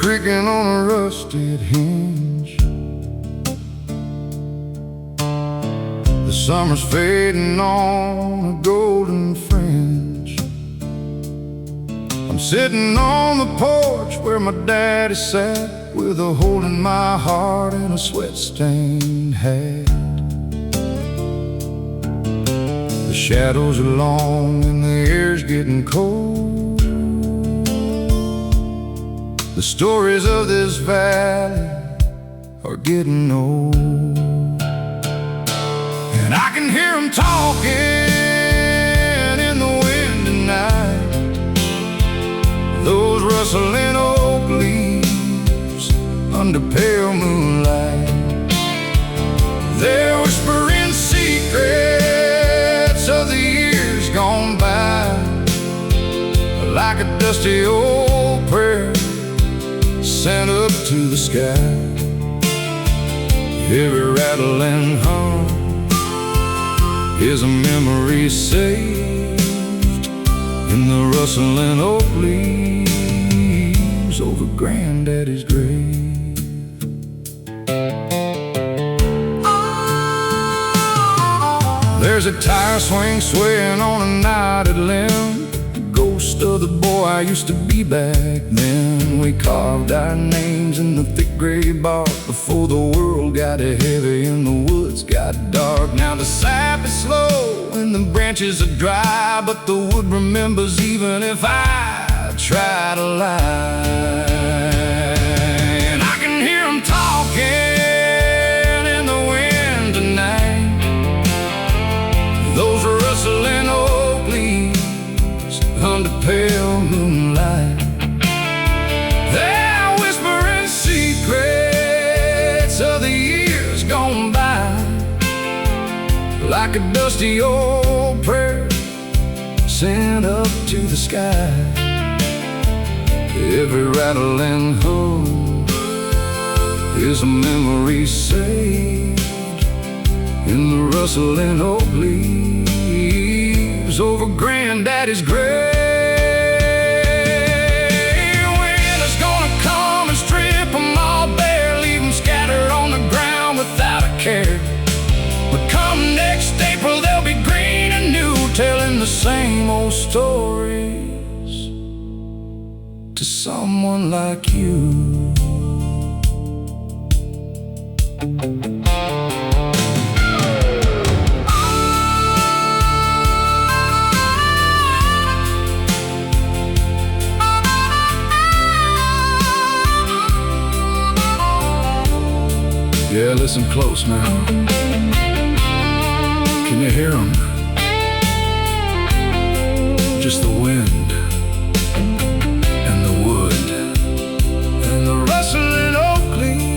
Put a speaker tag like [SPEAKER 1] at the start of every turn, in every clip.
[SPEAKER 1] creaking on a rusted hinge. The summer's fading on a golden fringe. I'm sitting on the porch where my daddy sat, with a hole in my heart and a sweat-stained hat. The shadows are long and the air's getting cold. The stories of this valley are getting old, and I can hear them talking in the wind tonight. Those rustling oak leaves under pale moonlight, they're whispering secrets of the years gone by, like a dusty old prayer sent up to the sky. Every rattle and hum is a memory saved in the rustling oak leaves over Granddaddy's grave. There's a tire swing swaying on a knotted limb, the ghost of the boy I used to be back then. We carved our names in the thick gray bark before the world got heavy and the woods got dark. Now the sap is slow and the branches are dry, but the wood remembers even if I try to lie. And I can hear them talking in the wind tonight. Those rustling oak leaves under pale moonlight, they're whispering secrets of the years gone by, like a dusty old prayer sent up to the sky. Every rattle and hum is a memory saved in the rustling oak leaves over Granddaddy's grave. Winter's gonna come and strip them all bare, leave them scattered on the ground without a care. But come next April they'll be green and new, telling the same old stories to someone like you. Yeah, listen close now. Can you hear them? Just the wind and the wood and the rustling oak leaves.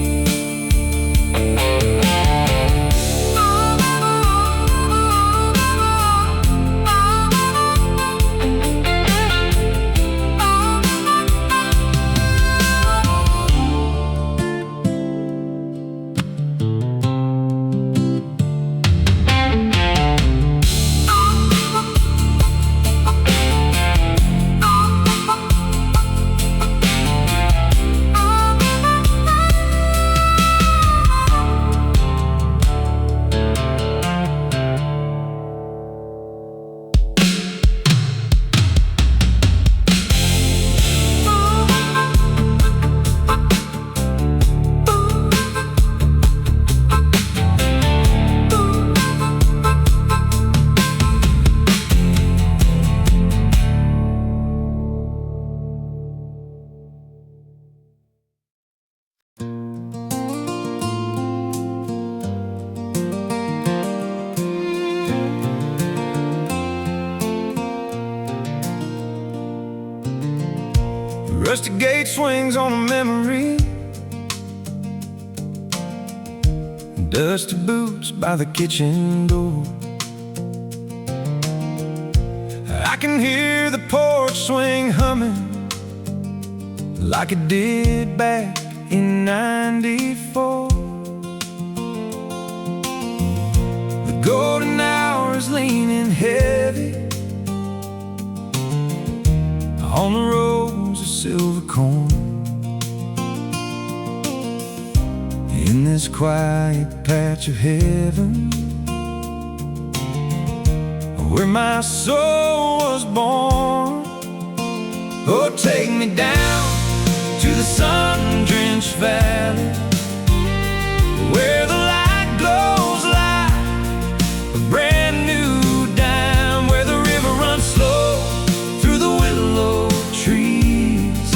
[SPEAKER 1] Rusty gate swings on a memory, dusty boots by the kitchen door. I can hear the porch swing humming like it did back in '94. The golden hour is leaning heavy on the rows of silver corn. in this quiet patch of heaven, where my soul was born. Oh, take me down to the sun-drenched valley, where the light glows like a brand new dime, where the river runs slow through the willow trees,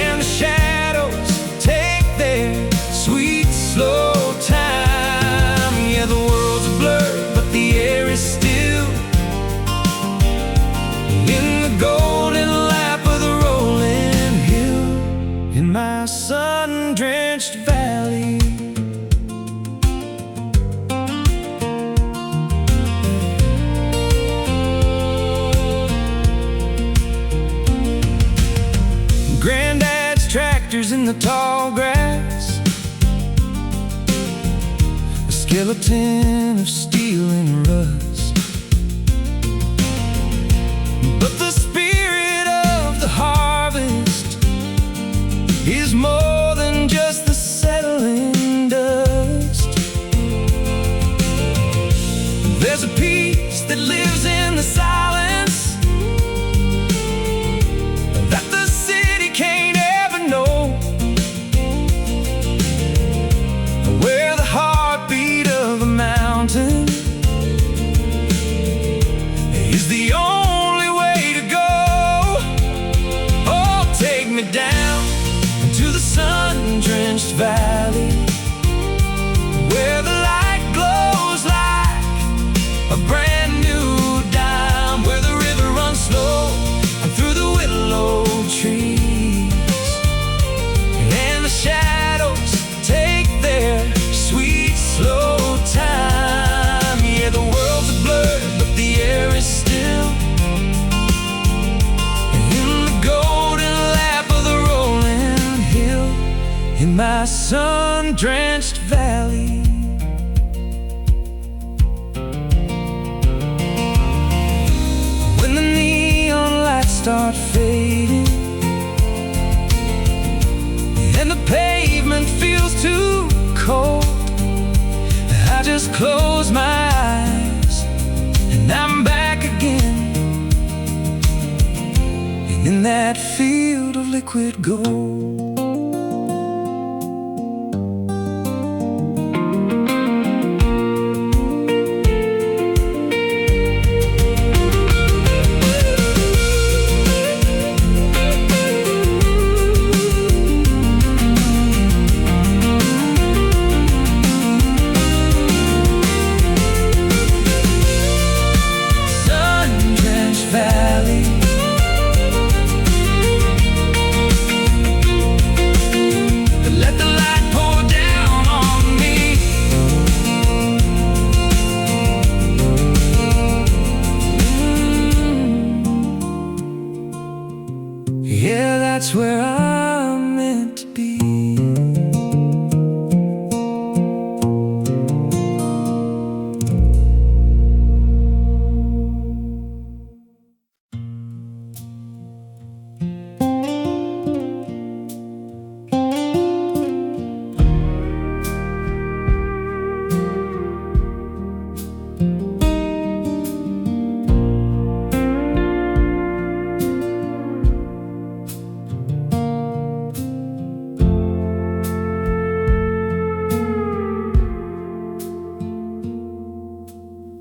[SPEAKER 1] and the shadows take their sweet slow time. Yeah, the world's a blur, but the air is still in the golden lap of the rolling hill, in my sun-drenched valley. Granddad's tractors in the tall grass, a skeleton of steel and rust, but the spirit of the harvest is more than just the settling dust. There's a peace that lives in the silence that the city can't ever know, where the heartbeat of a mountain is the only way to go. Oh, take me down to the sun-drenched valley, where the light glows like a brand new dime, where the river runs slow through the willow trees, and the shadows take their sweet slow time. Yeah, the world's a blur, but the air is still in the golden lap of the rolling hill, in my sun-drenched valley. When the neon lights start fading and the pavement feels too cold, I just close my eyes and I'm back again, and in that field of liquid gold. Yeah, that's where I'm meant to be.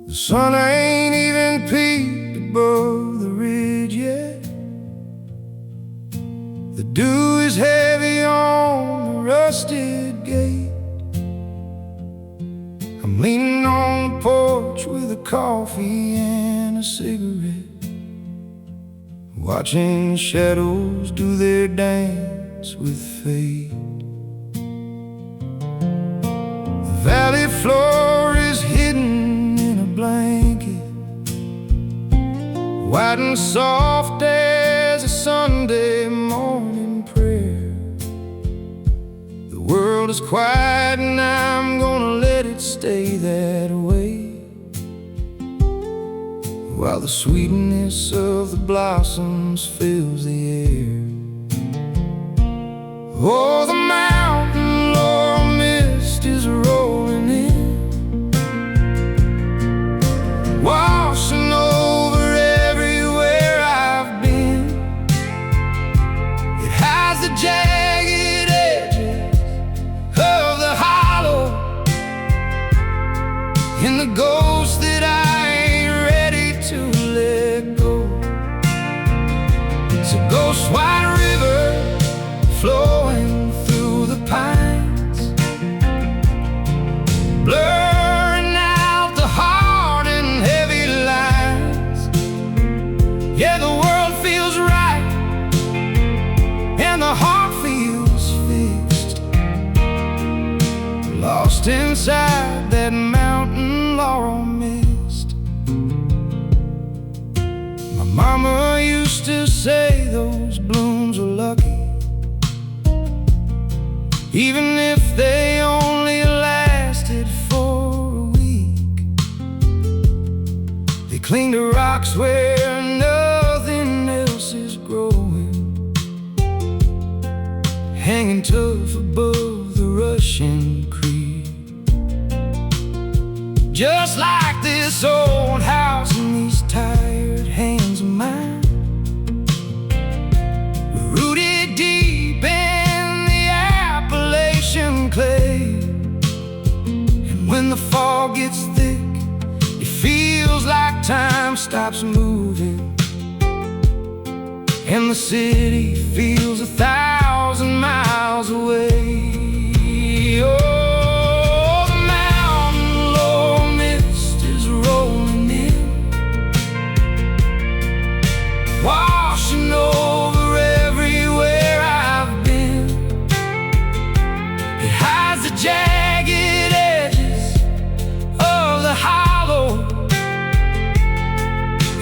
[SPEAKER 1] The sun ain't even peaked above the ridge yet. The dew is heavy on the rusted gate. I'm leaning on the porch with a coffee and a cigarette, watching the shadows do their dance with fate. The valley floor is hidden in a blanket, white and soft as a Sunday morning prayer. The world is quiet and I'm gonna let it stay that way, while the sweetness of the blossoms fills the air. Oh, the mountain Laurel lost inside that mountain laurel mist. My mama used to say those blooms were lucky, even if they only lasted for a week. They cling to rocks where nothing else is growing, hanging tough above the rushing creek. Just like this old house and these tired hands of mine, rooted deep in the Appalachian clay. And when the fog gets thick, it feels like time stops moving, and the city feels 1,000 miles away. Oh, the mountain laurel mist is rolling in, washing over everywhere I've been. It hides the jagged edges of the hollow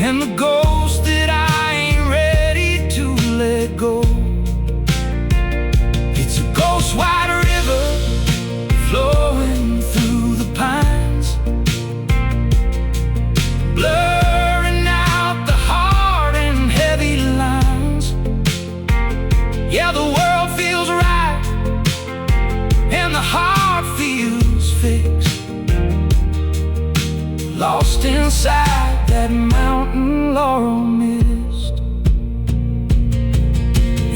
[SPEAKER 1] and the ghost that I ain't ready to let go. It's a ghost white river flowing through the pines, blurring out the hard and heavy lines. Yeah, the world feels right and the heart feels fixed, lost inside that mountain laurel mist.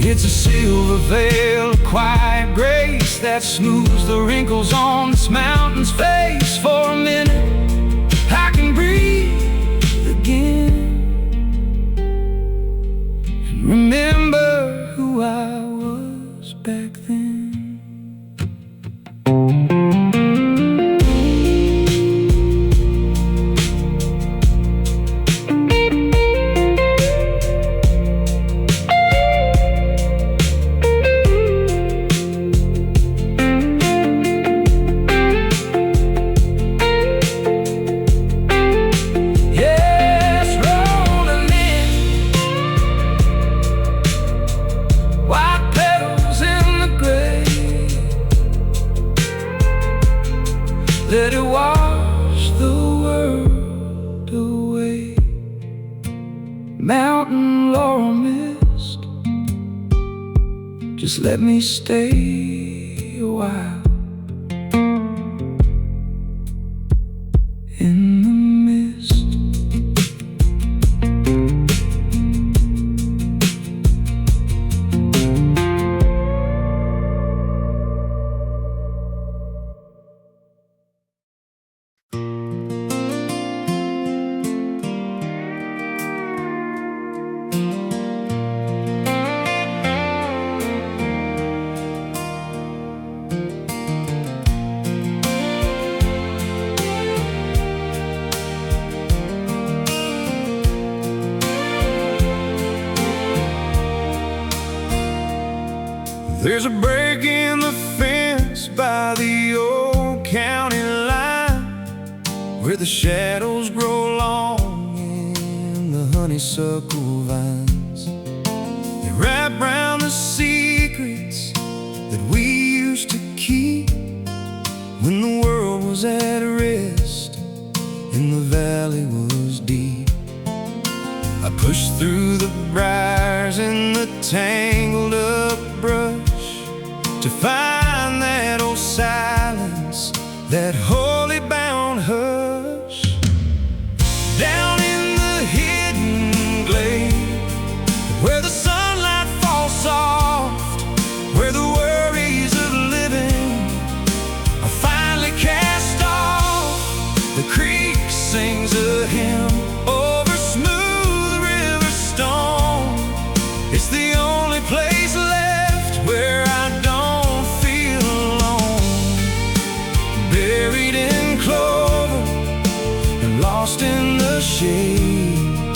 [SPEAKER 1] It's a silver veil of quiet grace that smooths the wrinkles on this mountain's face. For a minute I can breathe again and remember who I was back then. Let it wash the world away. Mountain laurel mist, just let me stay a while in the mist. There's a break in the fence by the old county line, where the shadows grow long in the honeysuckle vines. They wrap round the secrets that we used to keep when the world was at rest and the valley was deep. I pushed through the briars and the tangled up brush to find that old silence, that holy bound hush. Down in the hidden glade, where the sunlight falls soft, where the worries of living are finally cast off. The creek sings a hymn over smooth river stone. It's the only place left where I don't feel alone. Buried in clover and lost in the shade,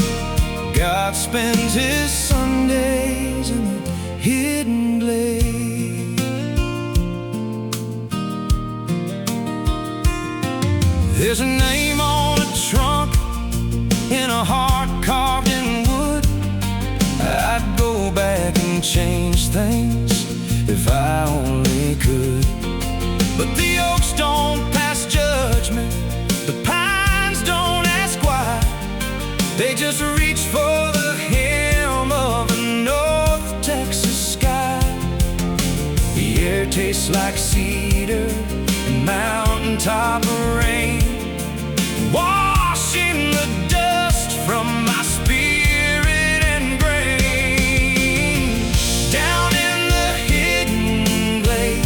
[SPEAKER 1] God spends his Sundays in the hidden glade. There's a name on a trunk in a heart carved in wood. I'd go back and change things if I only could. But the oaks don't pass judgment, the pines don't ask why. They just reach for the hem of a North Texas sky. The air tastes like cedar and mountaintop rain, washing the dust from my spirit and grain. Down in the hidden glade,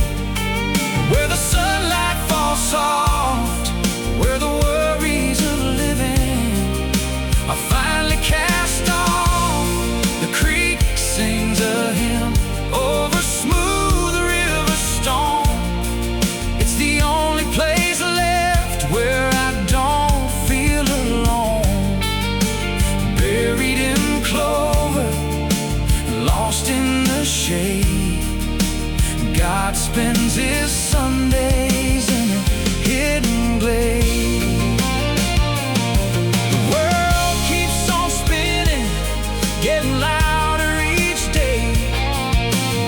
[SPEAKER 1] where the sunlight falls soft, where the worries of living are finally cast off. The creek sings a hymn over smooth river stone. It's the only place left where I don't feel alone. Buried in clover, lost in the shade, God spends his Sundays in a hidden glade. The world keeps on spinning, getting louder each day,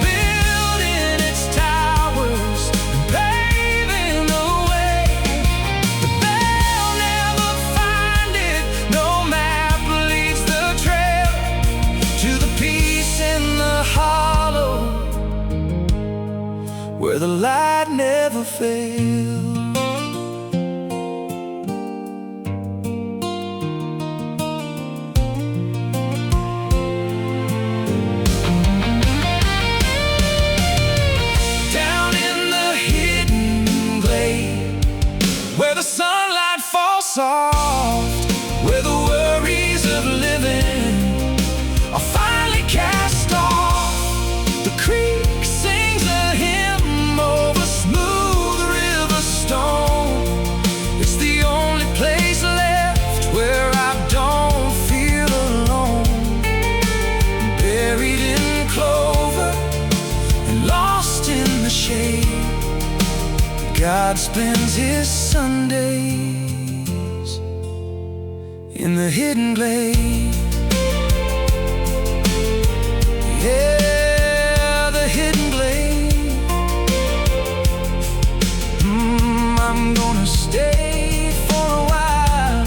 [SPEAKER 1] building its towers and paving the way. But they'll never find it, no map leads the trail to the peace in the hollow, where the light never fails. Down in the hidden glade, where the sunlight falls soft, where the worries of living are finally cast off. The creek sings a hymn over smooth river stone. It's the only place left where I don't feel alone. Buried in clover and lost in the shade, God spends his Sundays in the hidden glade. Yeah, the hidden glade. I'm gonna stay for a while,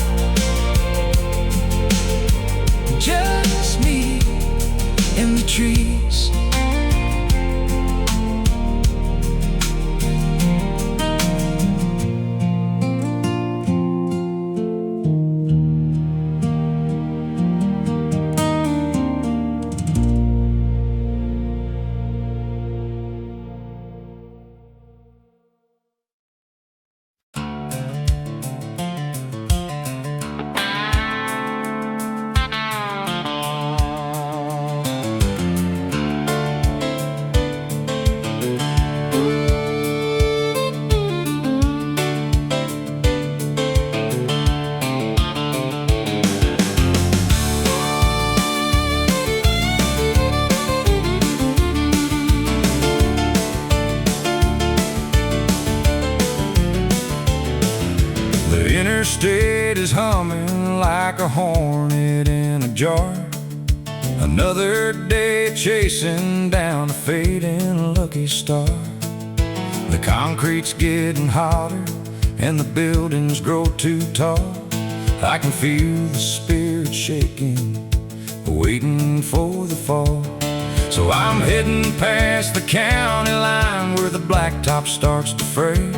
[SPEAKER 1] just me in the trees. Interstate is humming like a hornet in a jar. Another day chasing down a fading lucky star. The concrete's getting hotter and the buildings grow too tall. I can feel the spirit shaking, waiting for the fall. So I'm heading past the county line where the blacktop starts to fray,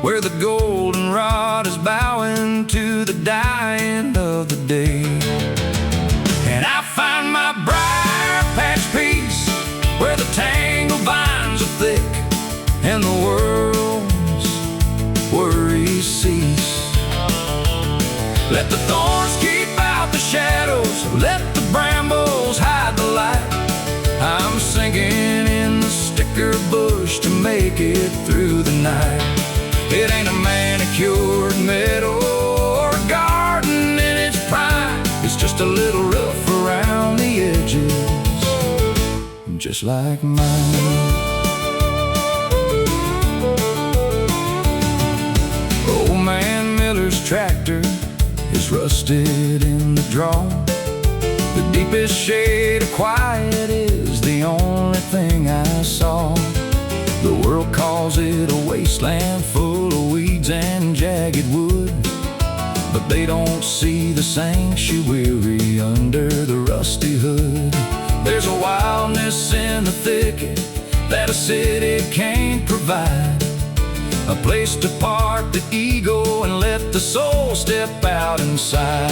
[SPEAKER 1] where the goldenrod is bowing to the dying of the day. And I find my briar patch peace, where the tangled vines are thick and the world's worries cease. Let the thorns keep out the shadows, let the brambles hide the light. I'm sinking in the sticker bush to make it through the night. It ain't a manicured meadow or a garden in its prime. It's just a little rough around the edges, just like mine. Old man Miller's trusted in the draw. The deepest shade of quiet is the only thing I saw. The world calls it a wasteland full of weeds and jagged wood, but they don't see the sanctuary under the rusty hood. There's a wildness in the thicket that a city can't provide, a place to park the ego and let the soul step out inside.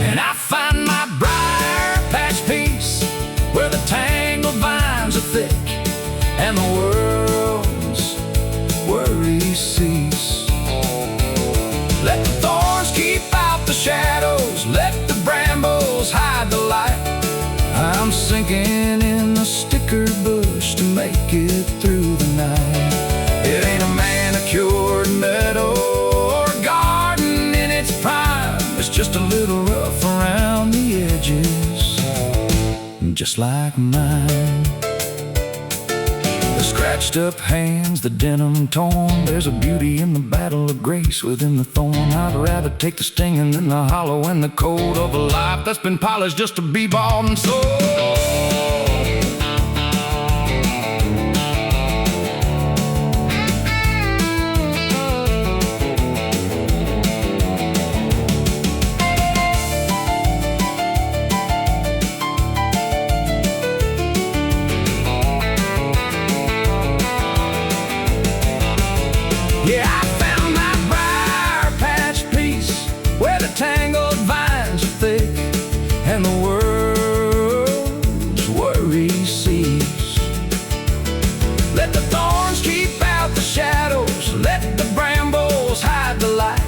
[SPEAKER 1] And I find my briar patch peace where the tangled vines are thick and the world's worries cease. Let the thorns keep out the shadows, let the brambles hide the light. I'm sinking in the sticker bush to make it through the night. It ain't a manicured meadow or a garden in its prime. It's just a little rough around the edges, just like mine. The scratched up hands, the denim torn. There's a beauty in the battle of grace within the thorn. I'd rather take the stinging than the hollow and the cold of a life that's been polished just to be bought and sold. Yeah, I found my briar patch peace where the tangled vines are thick and the world's worries cease. Let the thorns keep out the shadows, let the brambles hide the light.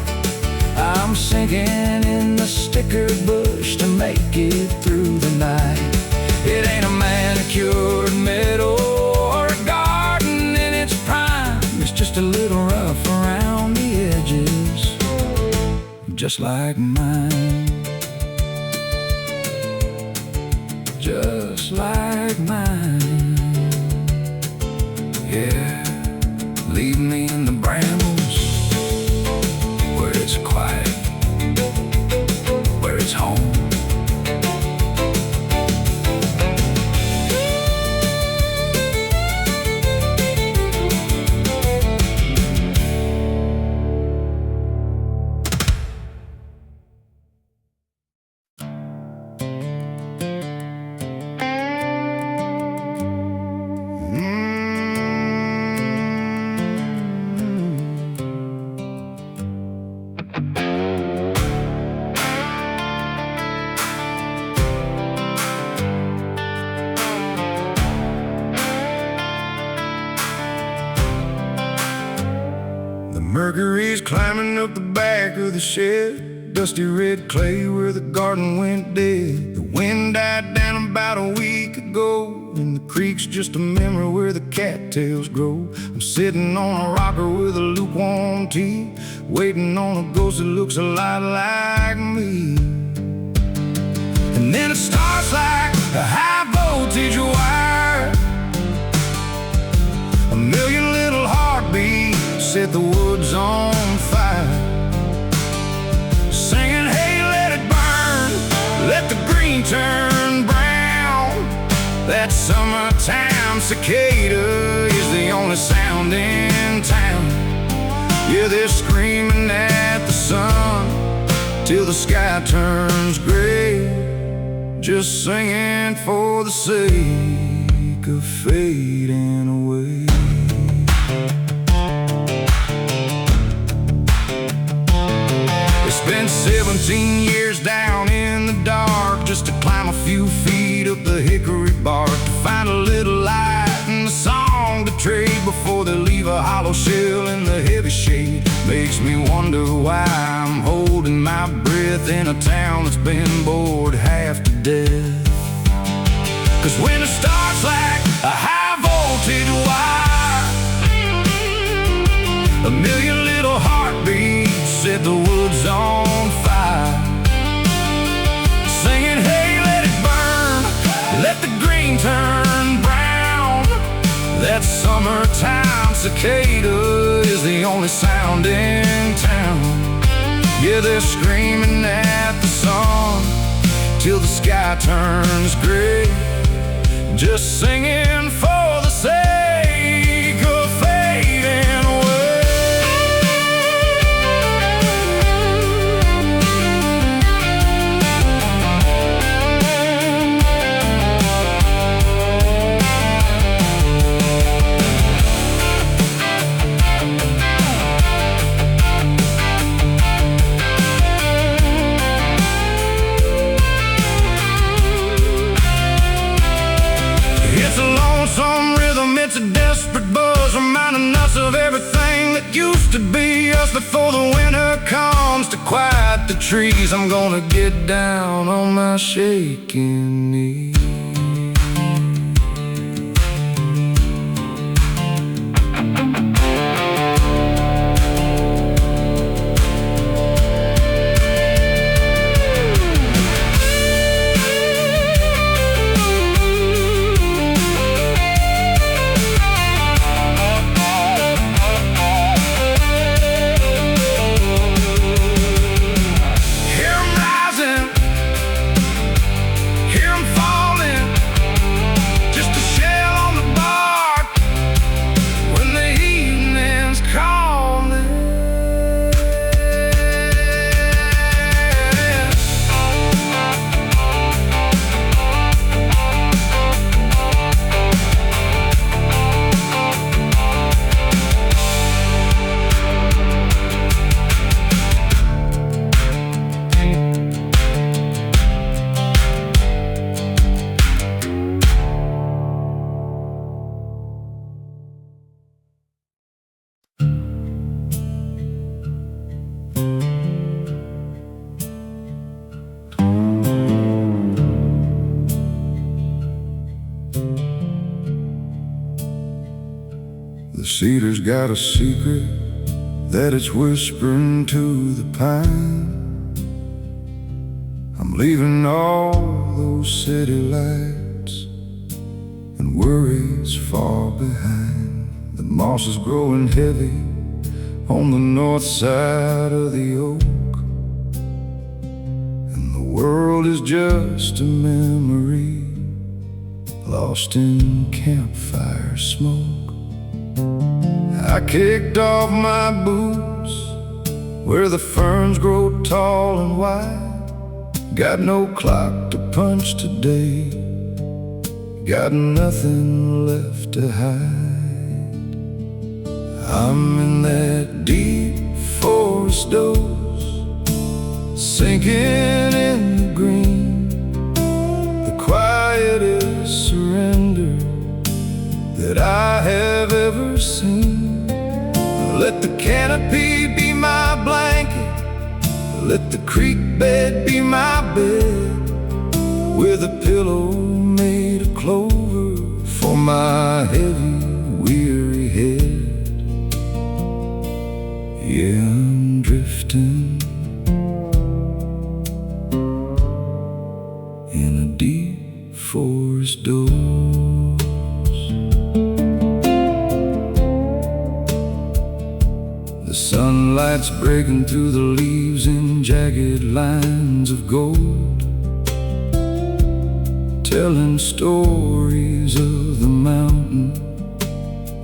[SPEAKER 1] I'm sinking in the sticker bush to make it through the night. It ain't a manicured meadow or a garden in its prime. It's just a little rough around the edges, just like mine. Just like mine. Yeah, leave me in the brambles where it's quiet, where it's home. Mercury's climbing up the back of the shed, dusty red clay where the garden went dead. The wind died down about a week ago, and the creek's just a memory where the cattails grow. I'm sitting on a rocker with a lukewarm tea, waiting on a ghost that looks a lot like me. And then it starts like a high voltage wire, a million little heartbeats set the woods on fire, singing, hey, let it burn, let the green turn brown. That summertime cicada is the only sound in town. Yeah, they're screaming at the sun till the sky turns gray, just singing for the sake of fading away. Spent 17 years down in the dark just to climb a few feet up the hickory bark, to find a little light and a song to trade before they leave a hollow shell in the heavy shade. Makes me wonder why I'm holding my breath in a town that's been bored half to death. 'Cause when it starts like a high voltage wire, a million little heartbeats set the woods on fire, singing, hey, let it burn, let the green turn brown. That summertime cicada is the only sound in town. Yeah, they're screaming at the sun till the sky turns gray, just singing for the sake of fading away. It's a lonesome rhythm, it's a desperate buzz, reminding us of everything that used to be us before the winter comes to quiet the trees. I'm gonna get down on my shaking knees. The cedar's got a secret that it's whispering to the pine. I'm leaving all those city lights and worries far behind. The moss is growing heavy on the north side of the oak, and the world is just a memory lost in campfire smoke. I kicked off my boots where the ferns grow tall and wide. Got no clock to punch today, got nothing left to hide. I'm in that deep forest doze, sinking in the green. The quietest surrender that I have ever seen. Let the canopy be my blanket, let the creek bed be my bed, with a pillow made of clover for my heavy, weary head. Yeah, I'm drifting in a deep forest doze. The sunlight's breaking through the leaves in jagged lines of gold, telling stories of the mountain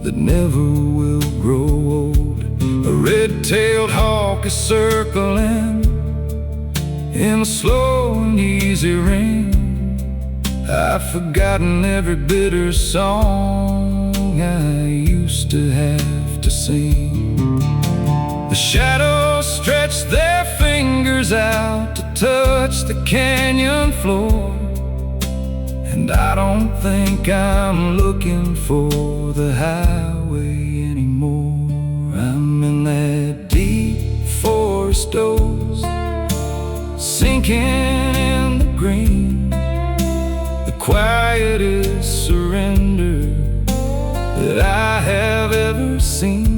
[SPEAKER 1] that never will grow old. A red-tailed hawk is circling in a slow and easy rain. I've forgotten every bitter song I used to have to sing. The shadows stretch their fingers out to touch the canyon floor, and I don't think I'm looking for the highway anymore. I'm in that deep forest doze, sinking in the green. The quietest surrender that I have ever seen.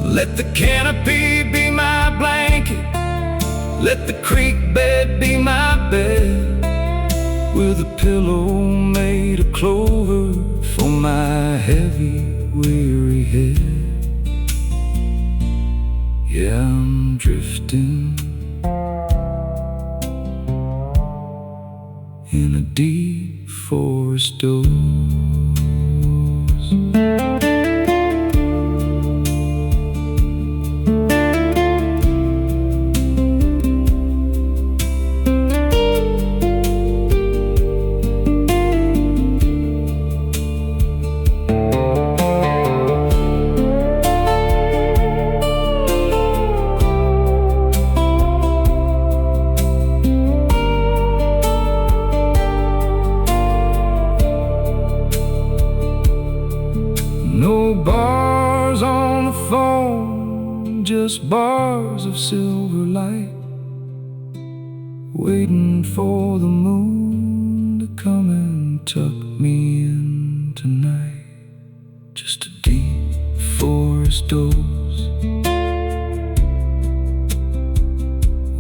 [SPEAKER 1] Let the canopy be my blanket, let the creek bed be my bed, with a pillow made of clover for my heavy, weary head. Yeah, I'm drifting Doze. No bars on the phone, just bars of silver light, waiting for the moon to come and tuck me in tonight. Just a deep forest doze,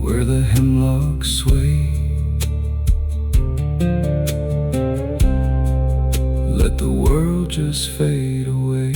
[SPEAKER 1] where the hemlocks sway. Let the world just fade away.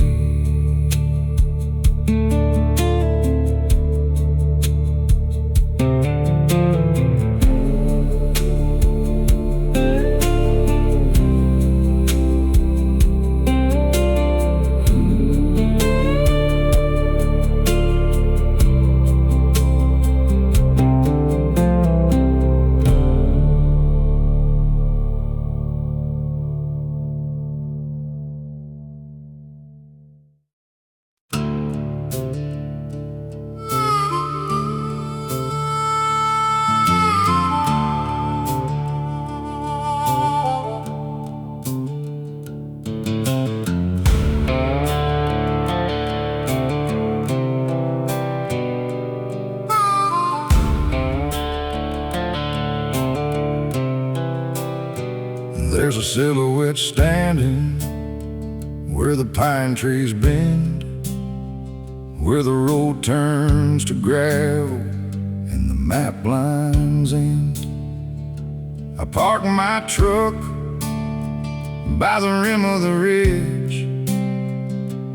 [SPEAKER 1] There's a silhouette standing where the pine trees bend, where the road turns to gravel and the map lines end. I park my truck by the rim of the ridge,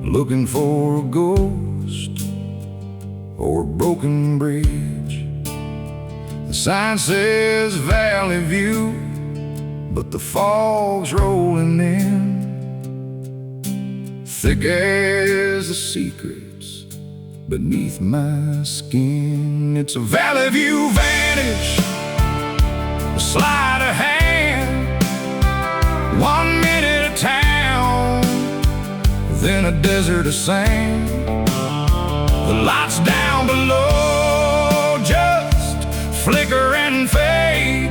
[SPEAKER 1] looking for a ghost or a broken bridge. The sign says Valley View, but the fog's rolling in, thick as the secrets beneath my skin. It's a Valley View Vanish, a sleight of hand, 1 minute of town, then a desert of sand. The lights down below just flicker and fade,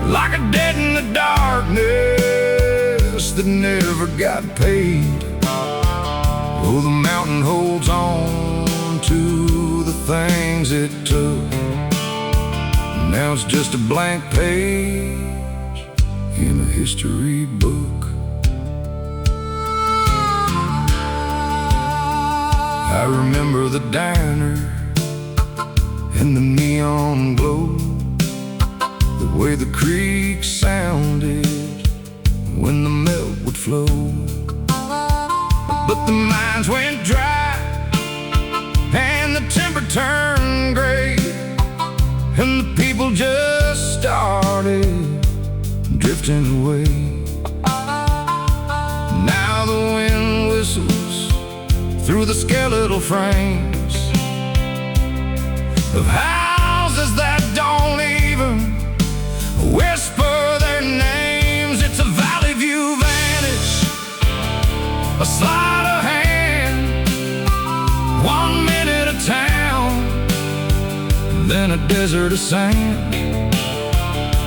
[SPEAKER 1] like a dead in the darkness that never got paid. Oh, the mountain holds on to the things it took. Now it's just a blank page in a history book. I remember the diner and the neon glow, the way the creek sounded when the milk would flow. But the mines went dry and the timber turned gray, and the people just started drifting away. Now the wind whistles through the skeletal frames of houses that don't even whisper their names. It's a Valley View Vanish, a sleight of hand, 1 minute of town, then a desert of sand.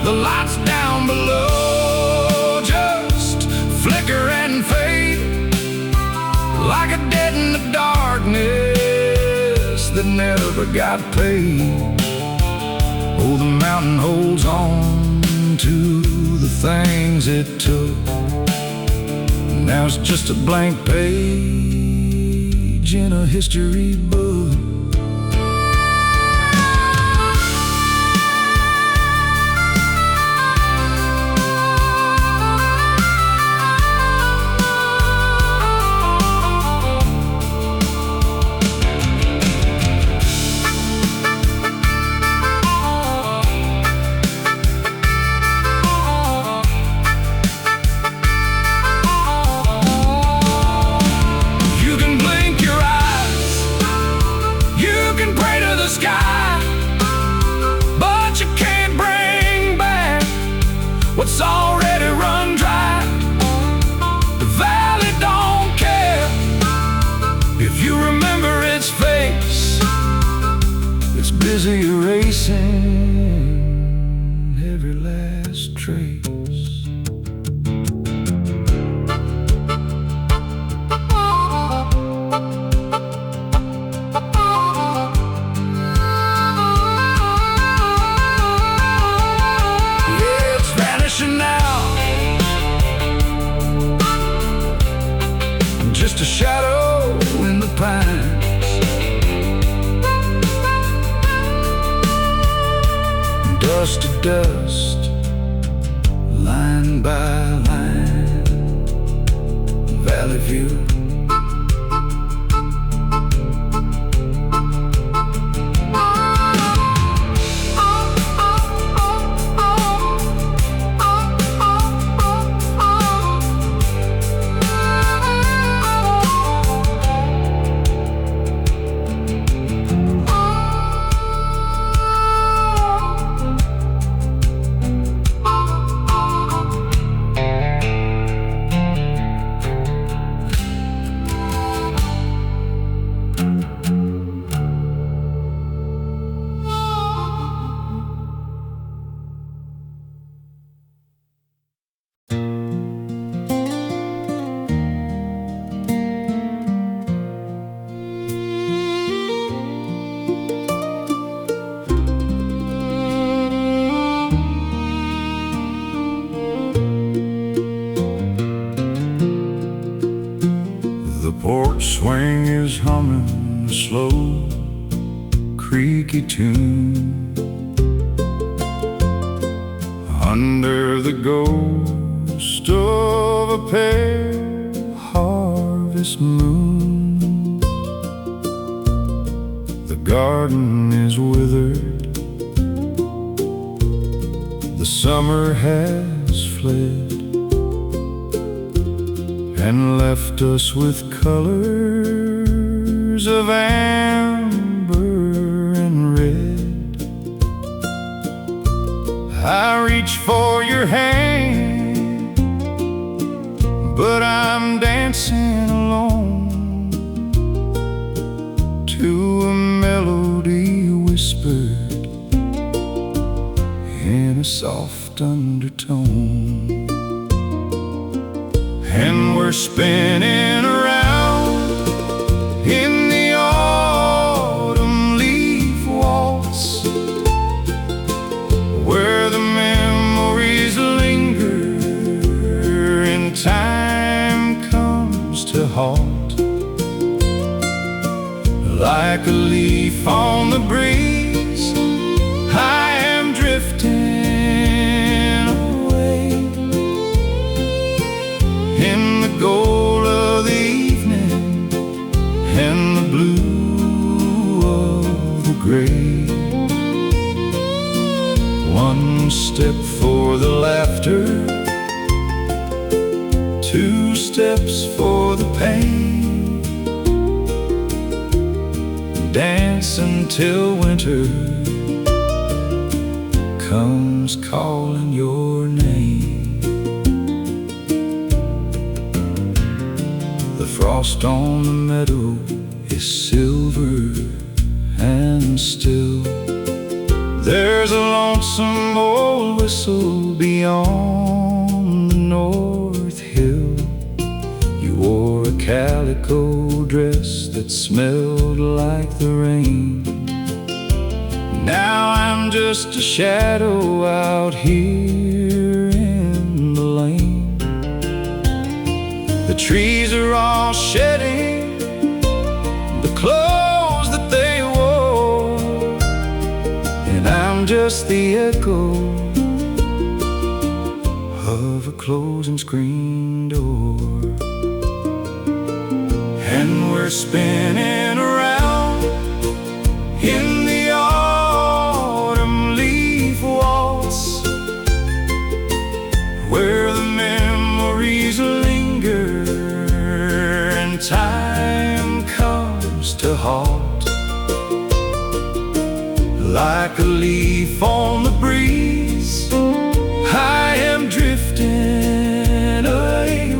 [SPEAKER 1] The lights down below just flicker and fade, like a dead in the darkness that never got paid. Oh, the mountain holds on to the things it took. Now it's just a blank page in a history book. busy erasing every last trace. Yeah, it's vanishing now, just a shadow in the pines. Dust to dust, line by line, valley view. The porch swing is humming a slow, creaky tune under the ghost of a pale harvest moon. The garden is withered, the summer has fled and left us with colors of amber and red. I reach for your hand, but I'm dancing alone to a melody whispered in a soft undertone. And we're spinning around in the autumn leaf waltz, where the memories linger and time comes to halt. Like a leaf on the breeze, I am drifting in the gold of the evening and the blue of the gray. One step for the laughter, two steps for the pain. Dance until winter comes calling your name. The frost on the meadow is silver and still. There's a lonesome old whistle beyond the north hill. You wore a calico dress that smelled like the rain. Now I'm just a shadow out here in the lane. The trees are all shedding the clothes that they wore, and I'm just the echo of a closing screen door. And we're spinning around in the autumn leaf waltz, where the memories linger and time comes to halt. Like a leaf on the breeze, I am drifting away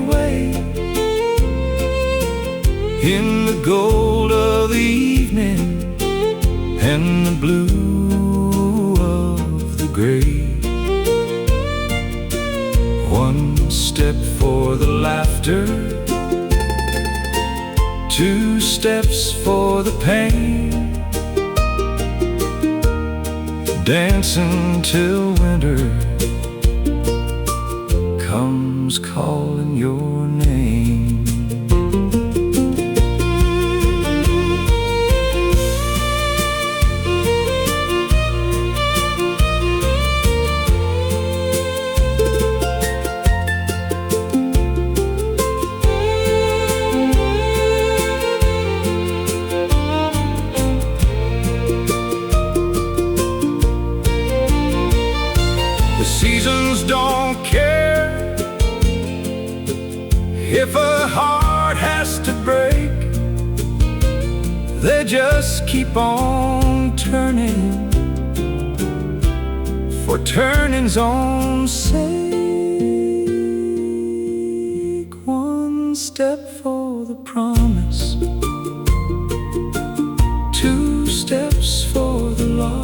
[SPEAKER 1] in the gold of the evening and the blue laughter, 2 steps for the pain. Dancing till winter comes calling your name. Seasons don't care if a heart has to break. They just keep on turning for turning's own sake. 1 step for the promise, 2 steps for the loss.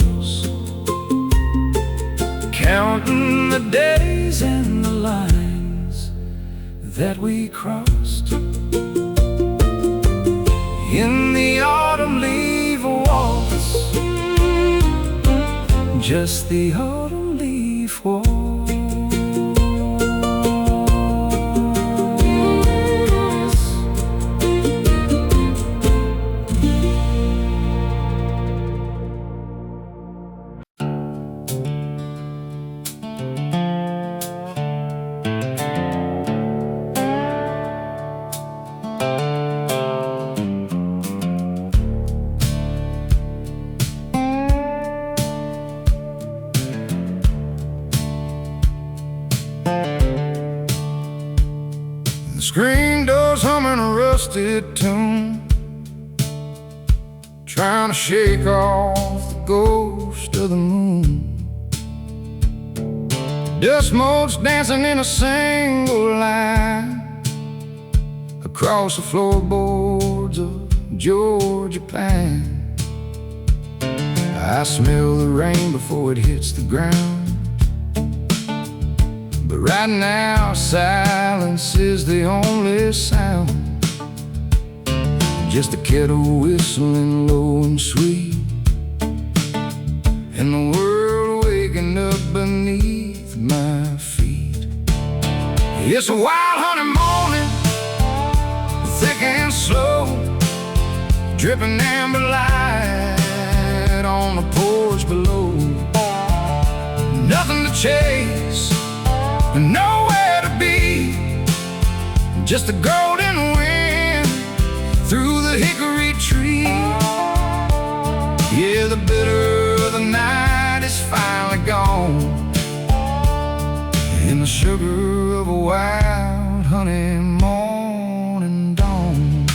[SPEAKER 1] Counting the days and the lines that we crossed. In the autumn leaf waltz, just the autumn leaf waltz. The screen door's humming a rusted tune, trying to shake off the ghost of the moon. Dust motes dancing in a single line across the floorboards of Georgia pine. I smell the rain before it hits the ground, but right now silence is the only sound. Just a kettle whistling low and sweet, and the world waking up beneath my feet. It's a wild honey morning, thick and slow, dripping amber light on the porch below. Nothing to chase, nowhere to be, just a golden wind through the hickory tree. Yeah, the bitter of the night is finally gone, and the sugar of a wild honey morning dawn.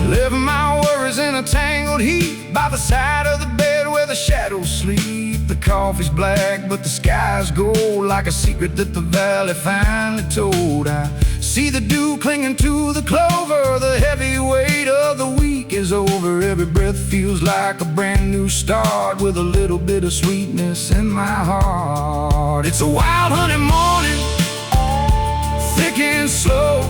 [SPEAKER 1] Living my worries in a tangled heap by the side of the bed where the shadows sleep. The coffee's black, but the sky's gold, like a secret that the valley finally told. I see the dew clinging to the clover, the heavy weight of the week is over. Every breath feels like a brand new start, with a little bit of sweetness in my heart. It's a wild honey morning, thick and slow,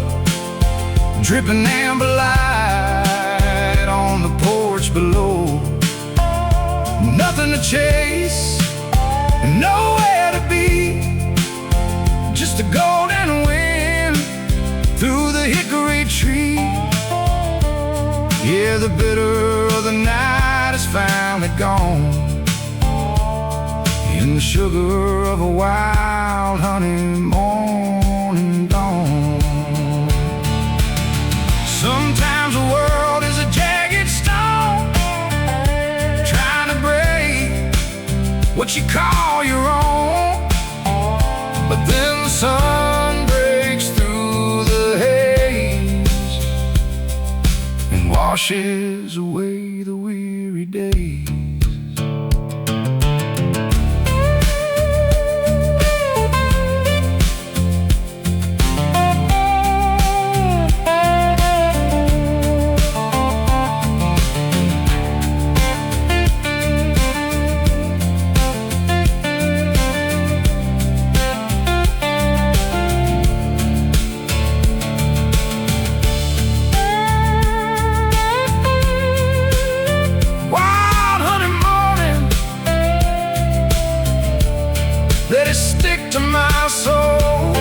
[SPEAKER 1] dripping amber light on the porch below. Nothing to chase, nowhere to be, just a golden wind through the hickory tree. Yeah, the bitter of the night is finally gone, in the sugar of a wild honey morning dawn. Sometimes the world is a jagged stone, trying to break what you call your own. But then the sun breaks through the haze and washes away the weary days. let it stick to my soul.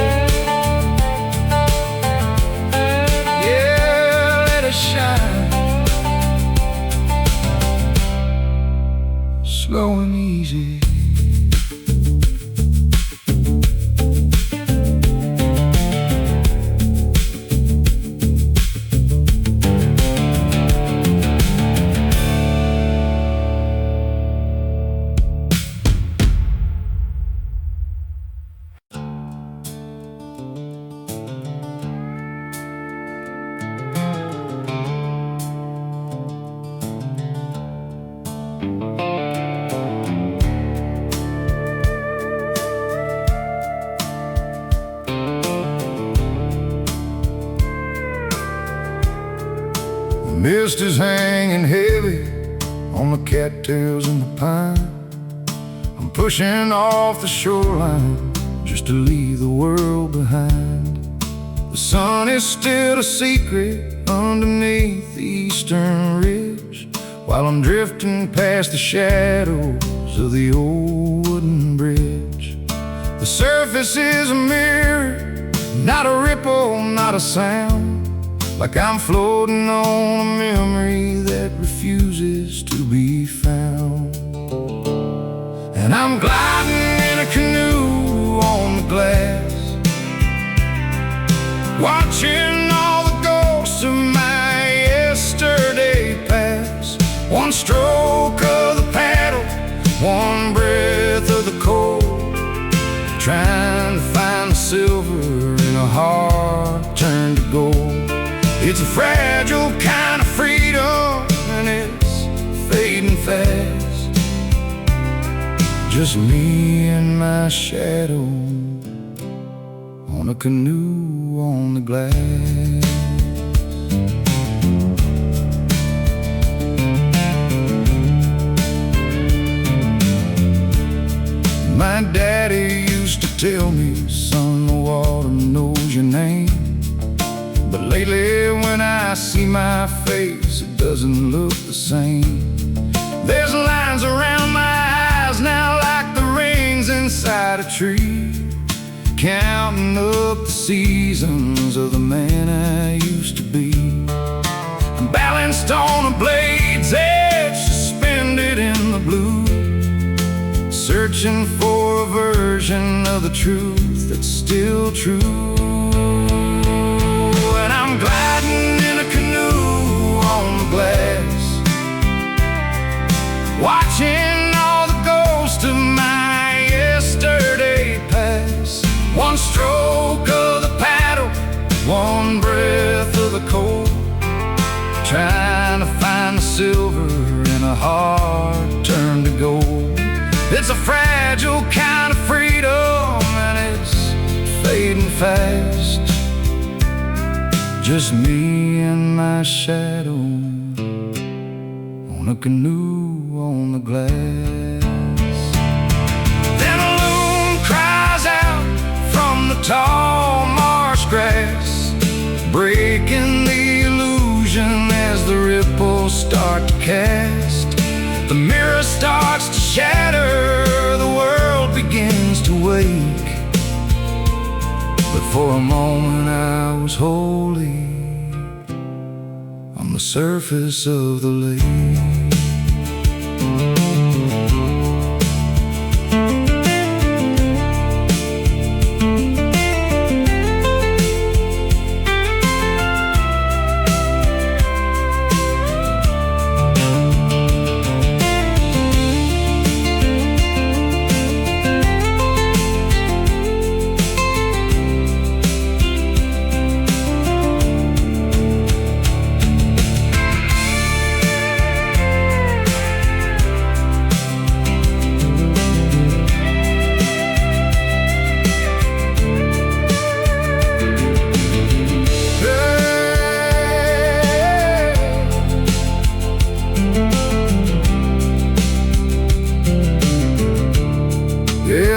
[SPEAKER 1] Yeah, let it shine, slow and easy. Mist is hanging heavy on the cattails and the pine. I'm pushing off the shoreline just to leave the world behind. The sun is still a secret underneath the eastern ridge, while I'm drifting past the shadows of the old wooden bridge. The surface is a mirror, not a ripple, not a sound, like I'm floating on a memory that refuses to be found. And I'm gliding in a canoe on the glass, watching all the ghosts of my yesterday pass. One stroke of the paddle, one breath of the cold, trying to find the silver in a heart turned to gold. It's a fragile kind of freedom, and it's fading fast. Just me and my shadow on a canoe on the glass. My daddy used to tell me, son, the water knows your name. But lately when I see my face, it doesn't look the same. There's lines around my eyes now like the rings inside a tree, counting up the seasons of the man I used to be. I'm balanced on a blade's edge, suspended in the blue, searching for a version of the truth that's still true. And I'm gliding in a canoe on the glass, watching all the ghosts of my yesterday pass. One stroke of the paddle, one breath of the cold, trying to find the silver in a heart turned to gold. It's a fragile kind of freedom, and it's fading fast. Just me and my shadow on a canoe on the glass. Then a loon cries out from the tall marsh grass, breaking the illusion as the ripples start to cast. The mirror starts to shatter, the world begins to wake. But for a moment I was holy on the surface of the lake.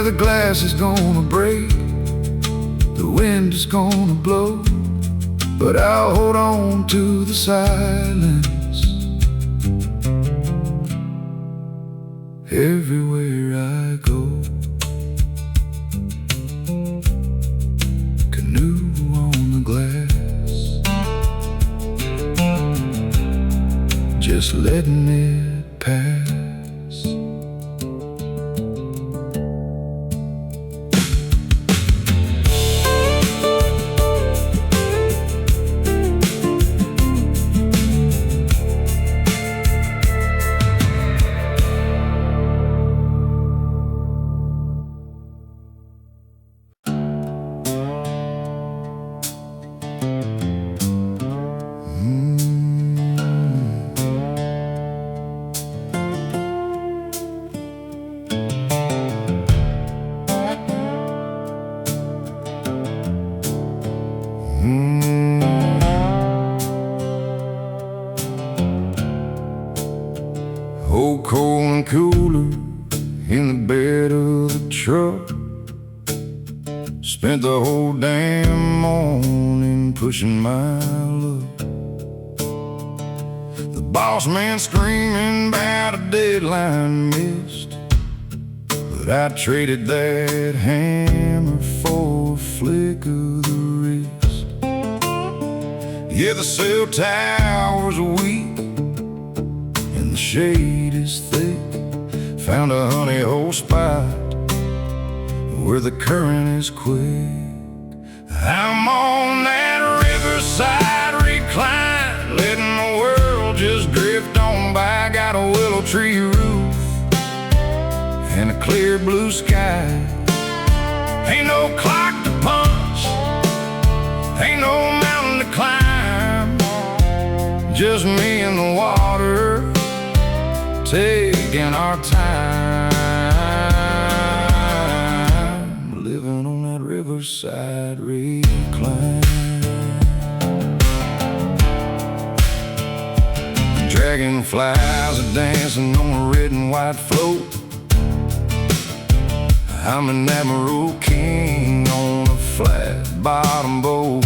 [SPEAKER 1] The glass is gonna break, the wind is gonna blow, but I'll hold on to the silence everywhere I go. just letting it pass. Oh, cold and cooler in the bed of the truck. Spent the whole damn morning pushing my luck. The boss man screaming about a deadline missed, but I traded that hammer for a flick of the wrist. Yeah, the cell tower's weak and the shade is thick. Found a honey hole spot where the current is quick. I'm on that Riverside Recline, letting the world just drift on by. Got a willow tree roof and a clear blue sky. Ain't no clock to punch, ain't no mountain to climb. Just me and the water, taking our time. Living on that Riverside Recline. Dragonflies are dancing on a red and white float. I'm an Admiral King on a flat bottom boat.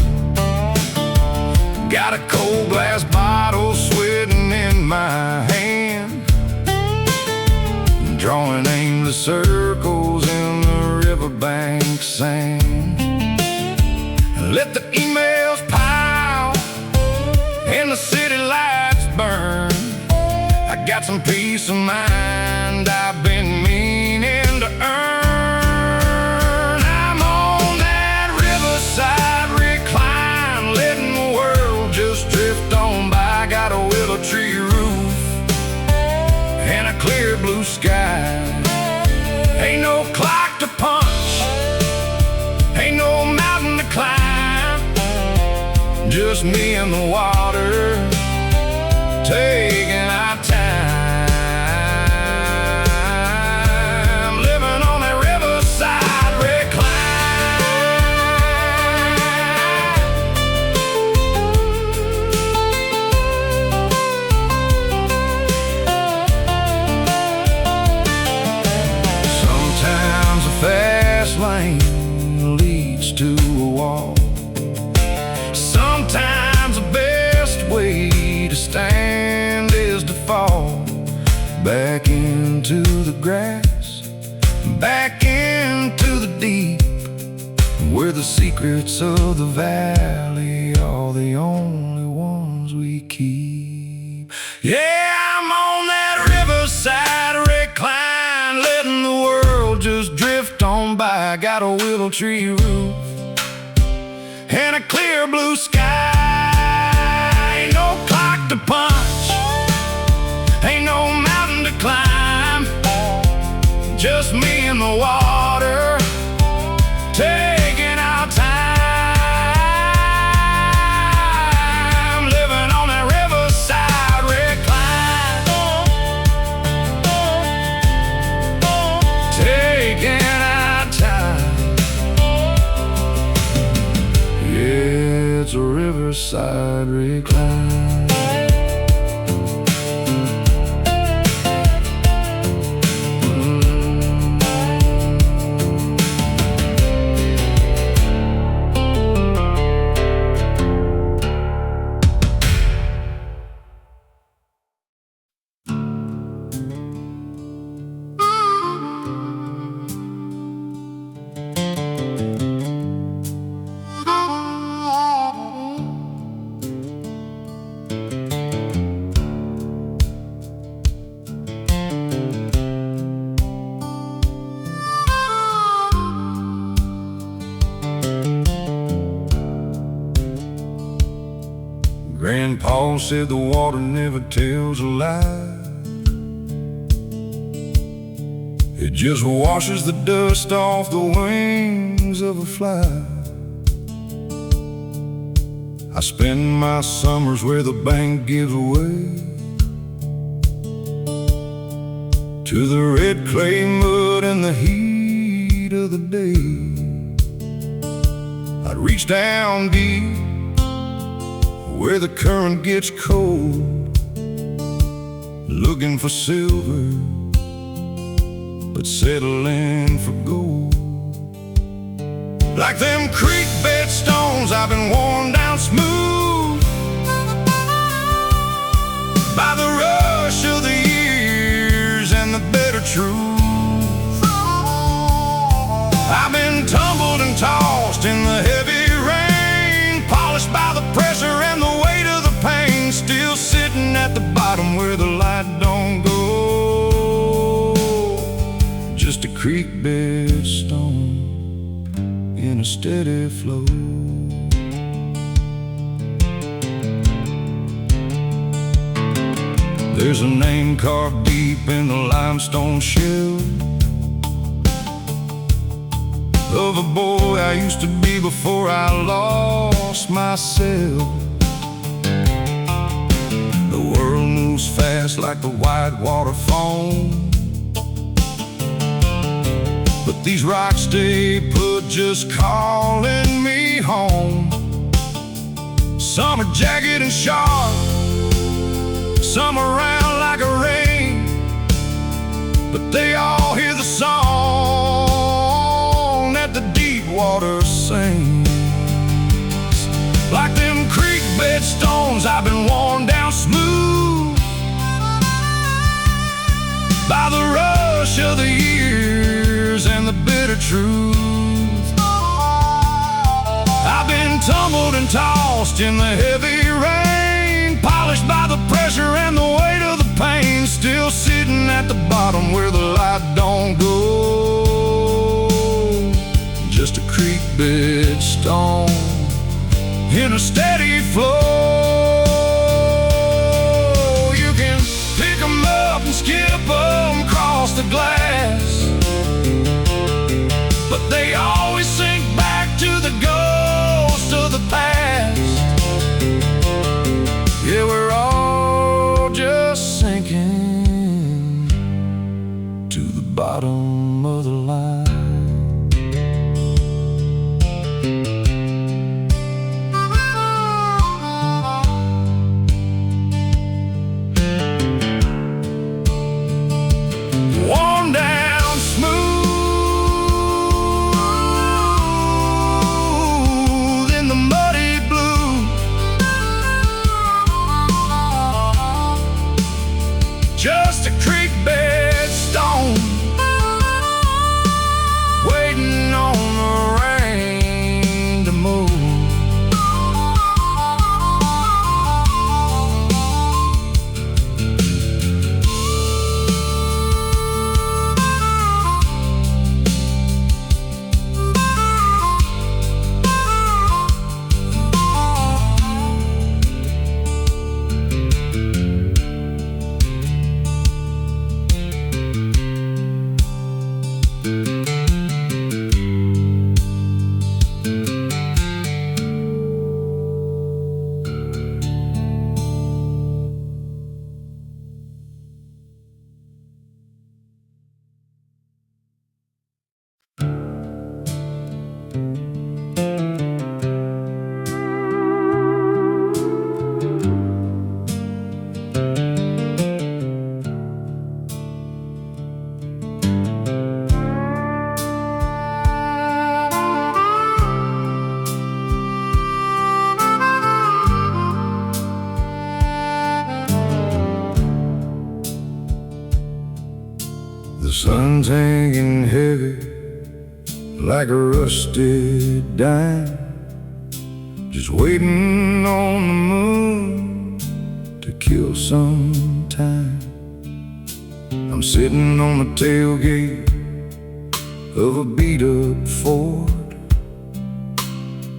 [SPEAKER 1] Got a cold glass bottle sweating in my hand, drawing aimless circles in the riverbank sand. Let the emails pile and the city lights burn. I got some peace of mind I've been meaning to earn. I'm on that Riverside Recline, letting the world just drift on by. Got a willow tree roof and a clear blue sky. Ain't no clock to punch, ain't no mountain to climb. Just me and the water, taking our time. Living on that Riverside fast lane leads to a wall. Sometimes the best way to stand is to fall back into the grass, back into the deep, where the secrets of the valley are the only ones we keep. Yeah, I'm on that Riverside Recline, letting the world just drift on by. Got a willow tree roof and a clear blue sky. Ain't no clock to punch, ain't no mountain to climb. Just me and the water, taking our time. Living on that Riverside Recline, taking our time. Yeah, it's a Riverside Recline. Grandpa said the water never tells a lie. It just washes the dust off the wings of a fly. I spend my summers where the bank gives way to the red clay mud and the heat of the day. I'd reach down deep where the current gets cold, looking for silver, but settling for gold. Like them creek bed stones, I've been worn down smooth by the rush of the years and the bitter truth. I've been tumbled and tossed in the heavy rain, polished by the pressure and the weight of the pain, still sitting at the bottom where the light don't go. Just a creek bed stone in a steady flow. There's a name carved deep in the limestone shell of a boy I used to be before I lost myself. The world moves fast like the white water foam, but these rocks stay put, just calling me home. Some are jagged and sharp, some are round like a ring, but they all hear the song that the deep water sings. Like them creek bed stones, I've been worn down smooth by the rush of the years and the bitter truth. I've been tumbled and tossed in the heavy rain, polished by the pressure and the weight of the pain, still sitting at the bottom where the light don't go. Just a creek bed stone in a steady flow. You can pick 'em up and skip 'em across the glass, but they always sink back to the ghost of the past. Yeah, we're all just sinking to the bottom of the line. Worn down smooth in the muddy blue, just a creek bed stone waiting on the rain to move. The sun's hanging heavy like a rusted dime, just waiting on the moon to kill some time. I'm sitting on the tailgate of a beat-up Ford,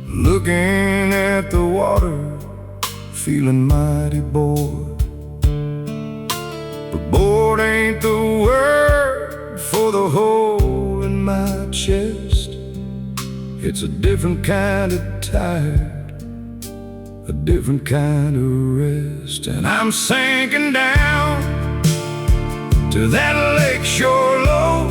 [SPEAKER 1] looking at the water feeling mighty bored. But bored ain't the word for the hole in my chest. It's a different kind of tired, a different kind of rest. And I'm sinking down to that lakeshore low,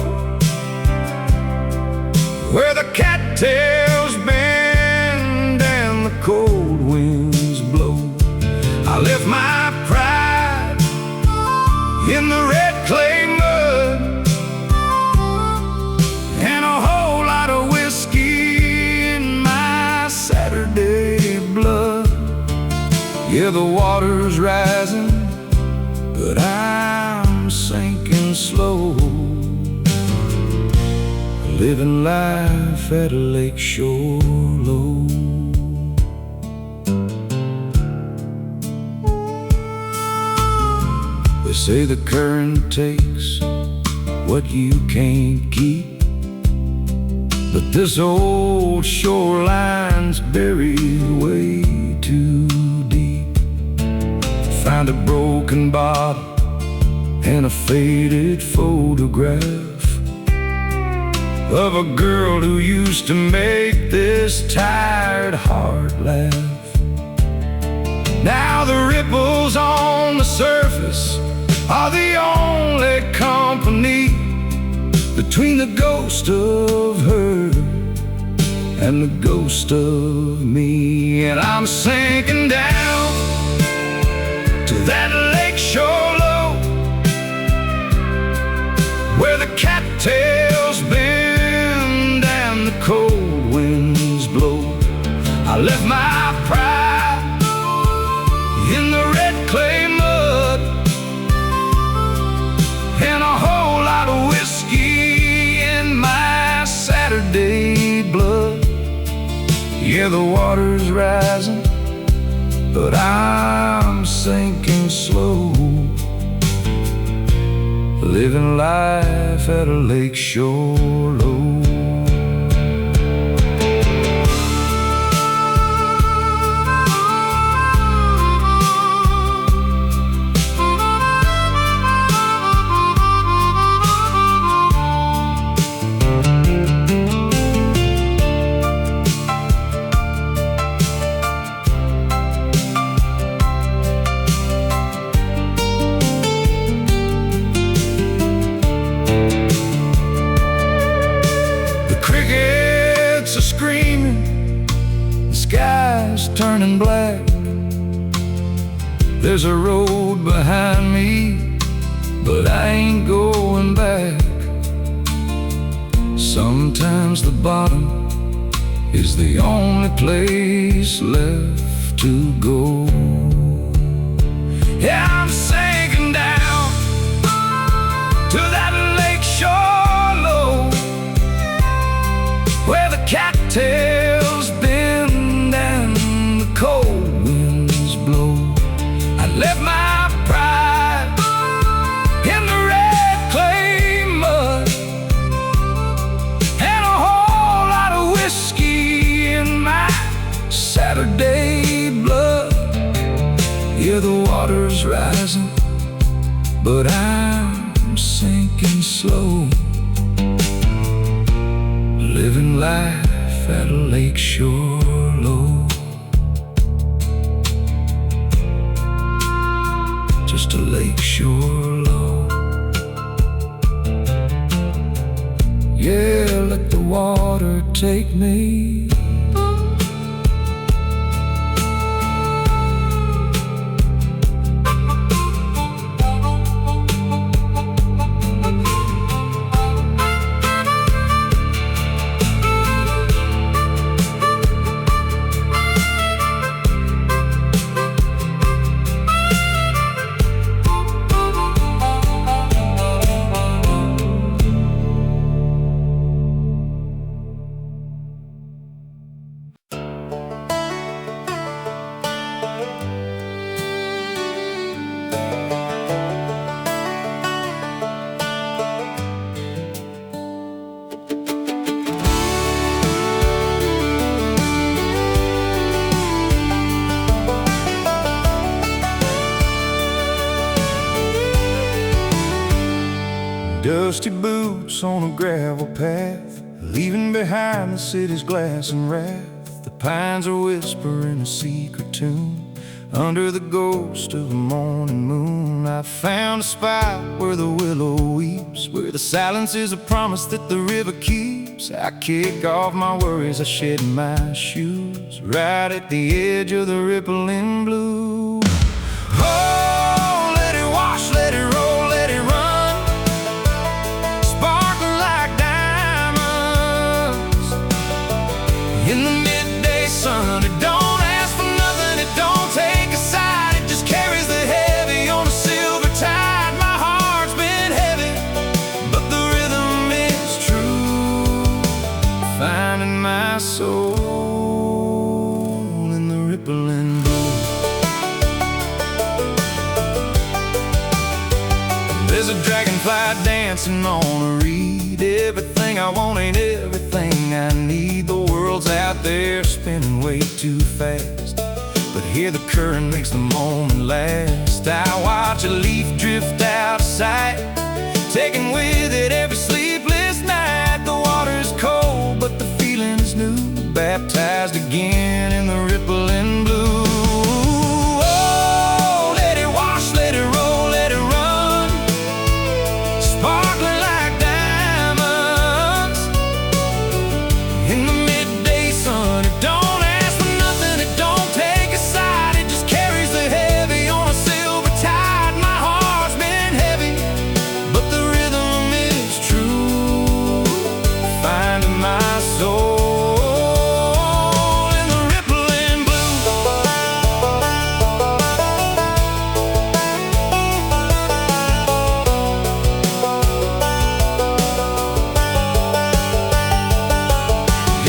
[SPEAKER 1] where the cattails bend and the cold winds blow. I left my pride in the red clay mud, and a whole lot of whiskey in my Saturday blood. Yeah, the water's rising, but I'm sinking slow, living life at a lakeshore low. They say the current takes what you can't keep, but this old shoreline's buried way too deep. Find a broken bottle and a faded photograph of a girl who used to make this tired heart laugh. Now the ripples on the surface are the only company between the ghost of her and the ghost of me. And I'm sinking down to that lakeshore low, where the cattails bend and the cold winds blow. I left my pride in the red clay mud, and a whole lot of whiskey in my Saturday blood. Yeah, the water's rising, but I'm sinking slow, living life at a lakeshore low. Turning black, there's a road behind me, but I ain't going back. Sometimes the bottom is the only place left to go. Yeah, I'm sinking down to that lakeshore low, where the cattails bend and the cold winds blow. I left my pride in the red clay mud, and a whole lot of whiskey in my Saturday blood. Yeah, the water's rising, but I'm sinking slow, living life at a lakeshore low. Just a lakeshore low. Yeah, let the water take me. dusty boots on a gravel path, leaving behind the city's glass and wrath. The pines are whispering a secret tune under the ghost of the morning moon. I found a spot where the willow weeps, where the silence is a promise that the river keeps. I kick off my worries, I shed my shoes, right at the edge of the rippling blue. Oh, let it wash, let it roll, let it run, sparkling like diamonds in the midday sun. It don't ask for nothing, it don't take a side, it just carries the heavy on a silver tide. My heart's been heavy, but the rhythm is true, finding my soul in the rippling blue. There's a dragonfly dancing on a reed. Everything I want ain't everything I need. The world's out there spinning way too fast, but here the current makes the moment last. I watch a leaf drift out of sight, taking with it every sleepless night. The water's cold, but the feeling is new, baptized again in the rippling blue. Oh, let it wash, let it roll, let it run, sparkling like diamonds in the midday sun. It don't ask for nothing, it don't take a side, it just carries the heavy on a silver tide. My heart's been heavy, but the rhythm is true, finding my soul in the rippling blue.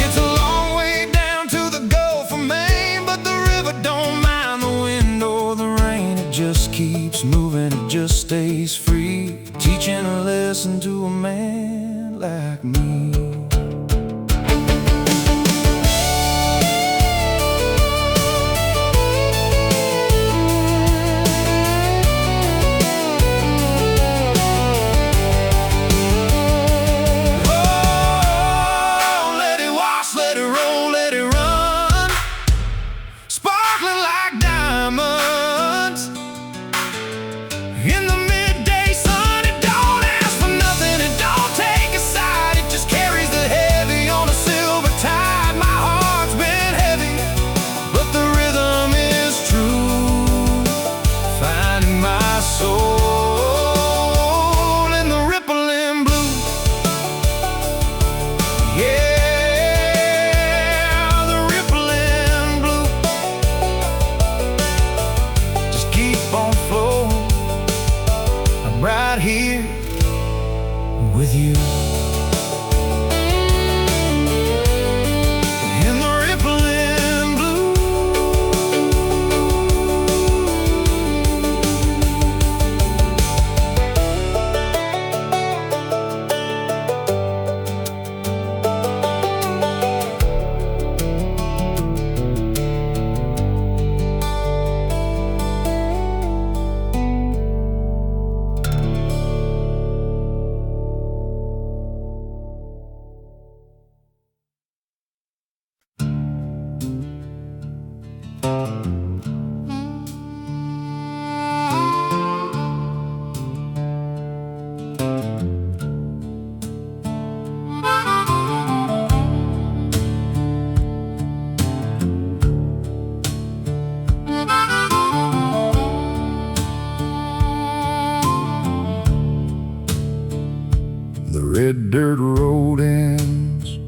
[SPEAKER 1] It's a long way down to the Gulf of Maine, but the river don't mind the wind or the rain. It just keeps moving, it just stays free, teaching a lesson to a man like me. Oh, let it wash, let it roll, let it run, sparkling like diamonds in the midday sun. It don't ask for nothing, it don't take a side, it just carries the heavy on a silver tide. My heart's been heavy, but the rhythm is true, finding my soul in the rippling blue. Yeah, the rippling blue. Just keep on flowing, I'm right here with you in the rippling blue. The red dirt road ends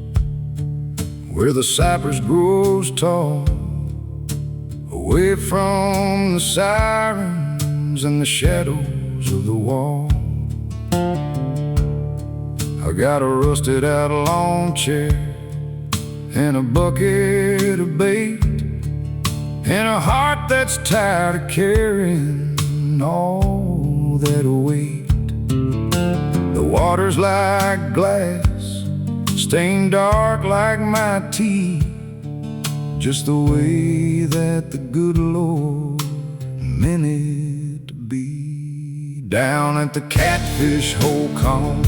[SPEAKER 1] where the cypress grows tall, away from the sirens and the shadows of the wall. I got a rusted out lawn chair and a bucket of bait, and a heart that's tired of carrying all that weight. The water's like glass, stained dark like my tea, just the way that the good Lord meant it to be. Down at the Catfish hole calm,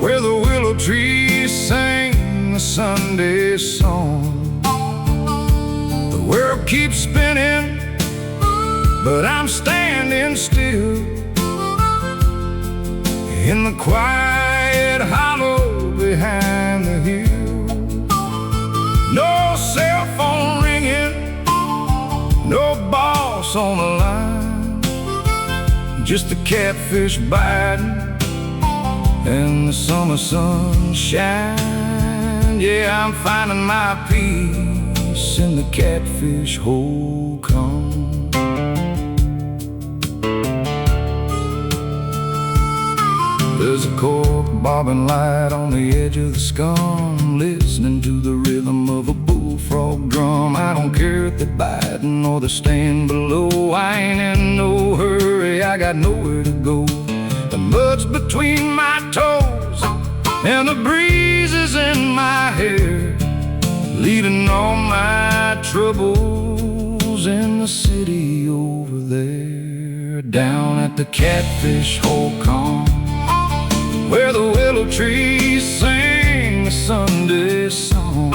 [SPEAKER 1] where the willow trees sing the Sunday song. The world keeps spinning, but I'm standing still in the quiet hollow behind the hill. No cell phone ringing, no boss on the line, just the catfish biting and the summer sunshine. Yeah, I'm finding my peace in the catfish hole come. There's a cork bobbing light on the edge of the scum, listening to the rhythm of a bullfrog drum. I don't care if they're biting or they're staying below. I ain't in no hurry, I got nowhere to go. The mud's between my toes and the breeze is in my hair, leading all my troubles in the city over there. Down at the catfish hole come, where the willow trees sing the Sunday song.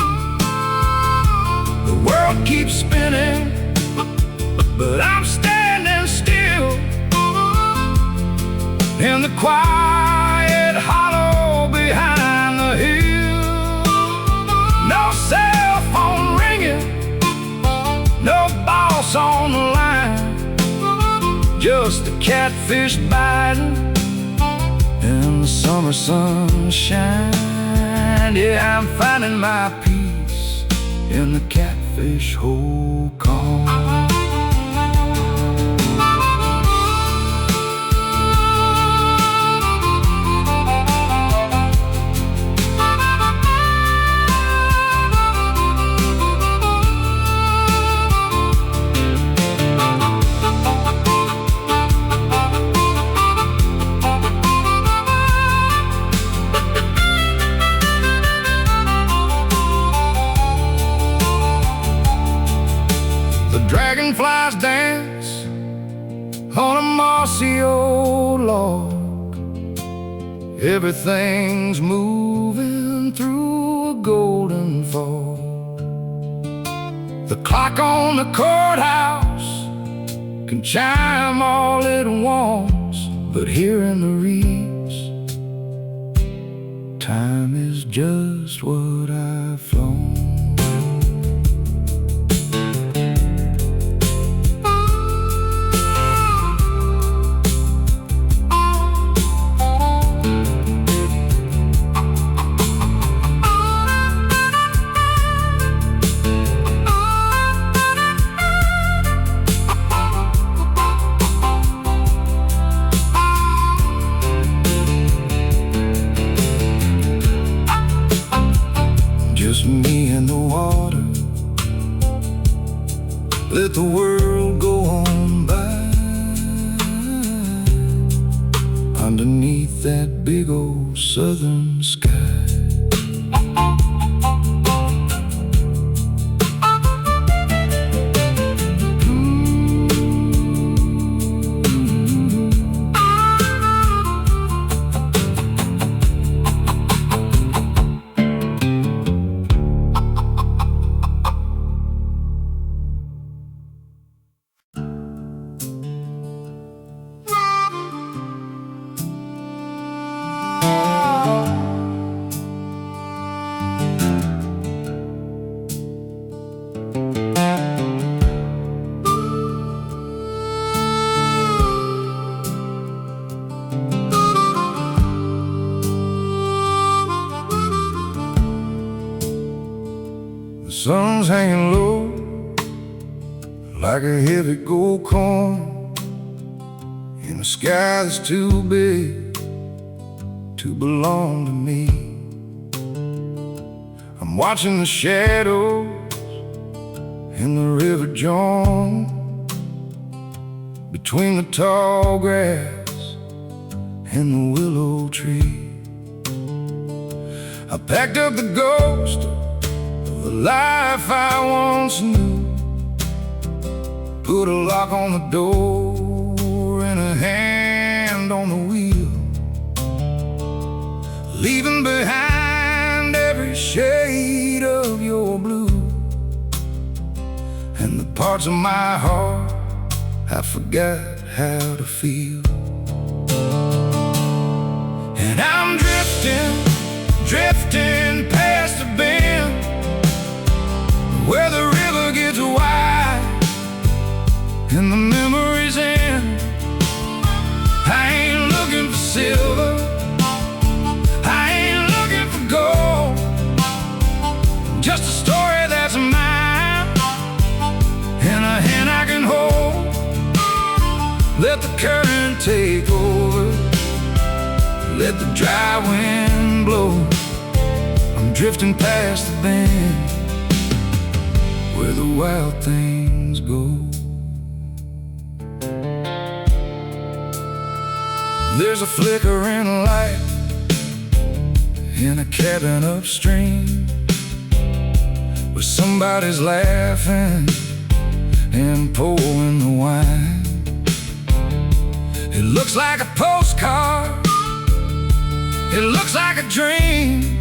[SPEAKER 1] The world keeps spinning, but I'm standing still in the quiet hollow behind the hill. No cell phone ringing, no boss on the line, just the catfish biting and the summer sunshine. Yeah, I'm finding my peace in the catfish hole call. Dragonflies dance on a mossy old log. Everything's moving through a golden fog. The clock on the courthouse can chime all it wants, but here in the reeds, time is just what I've flown. Just me and the water, let the world go on by. Underneath that big old southern sky. The sun's hanging low like a heavy gold coin in a sky that's too big to belong to me. I'm watching the shadows in the river join between the tall grass and the willow tree. I packed up the ghost of the life I once knew, put a lock on the door and a hand on the wheel. leaving behind every shade of your blue, and the parts of my heart I forgot how to feel. And I'm drifting, drifting past the bend where the river gets wide and the memories end. I ain't looking for silver, I ain't looking for gold, just a story that's mine and a hand I can hold. Let the current take over, let the dry wind blow. I'm drifting past the bend where the wild things go. There's a flickering light in a cabin upstream where somebody's laughing and pouring the wine. It looks like a postcard, it looks like a dream,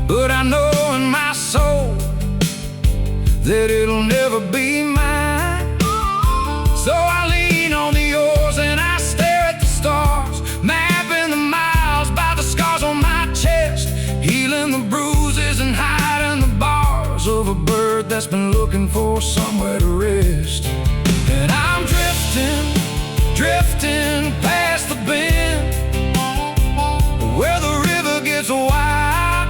[SPEAKER 1] but I know in my soul that it'll never be mine. So I lean on the oars and I stare at the stars, mapping the miles by the scars on my chest, healing the bruises and hiding the bars of a bird that's been looking for somewhere to rest. And I'm drifting, drifting past the bend where the river gets wide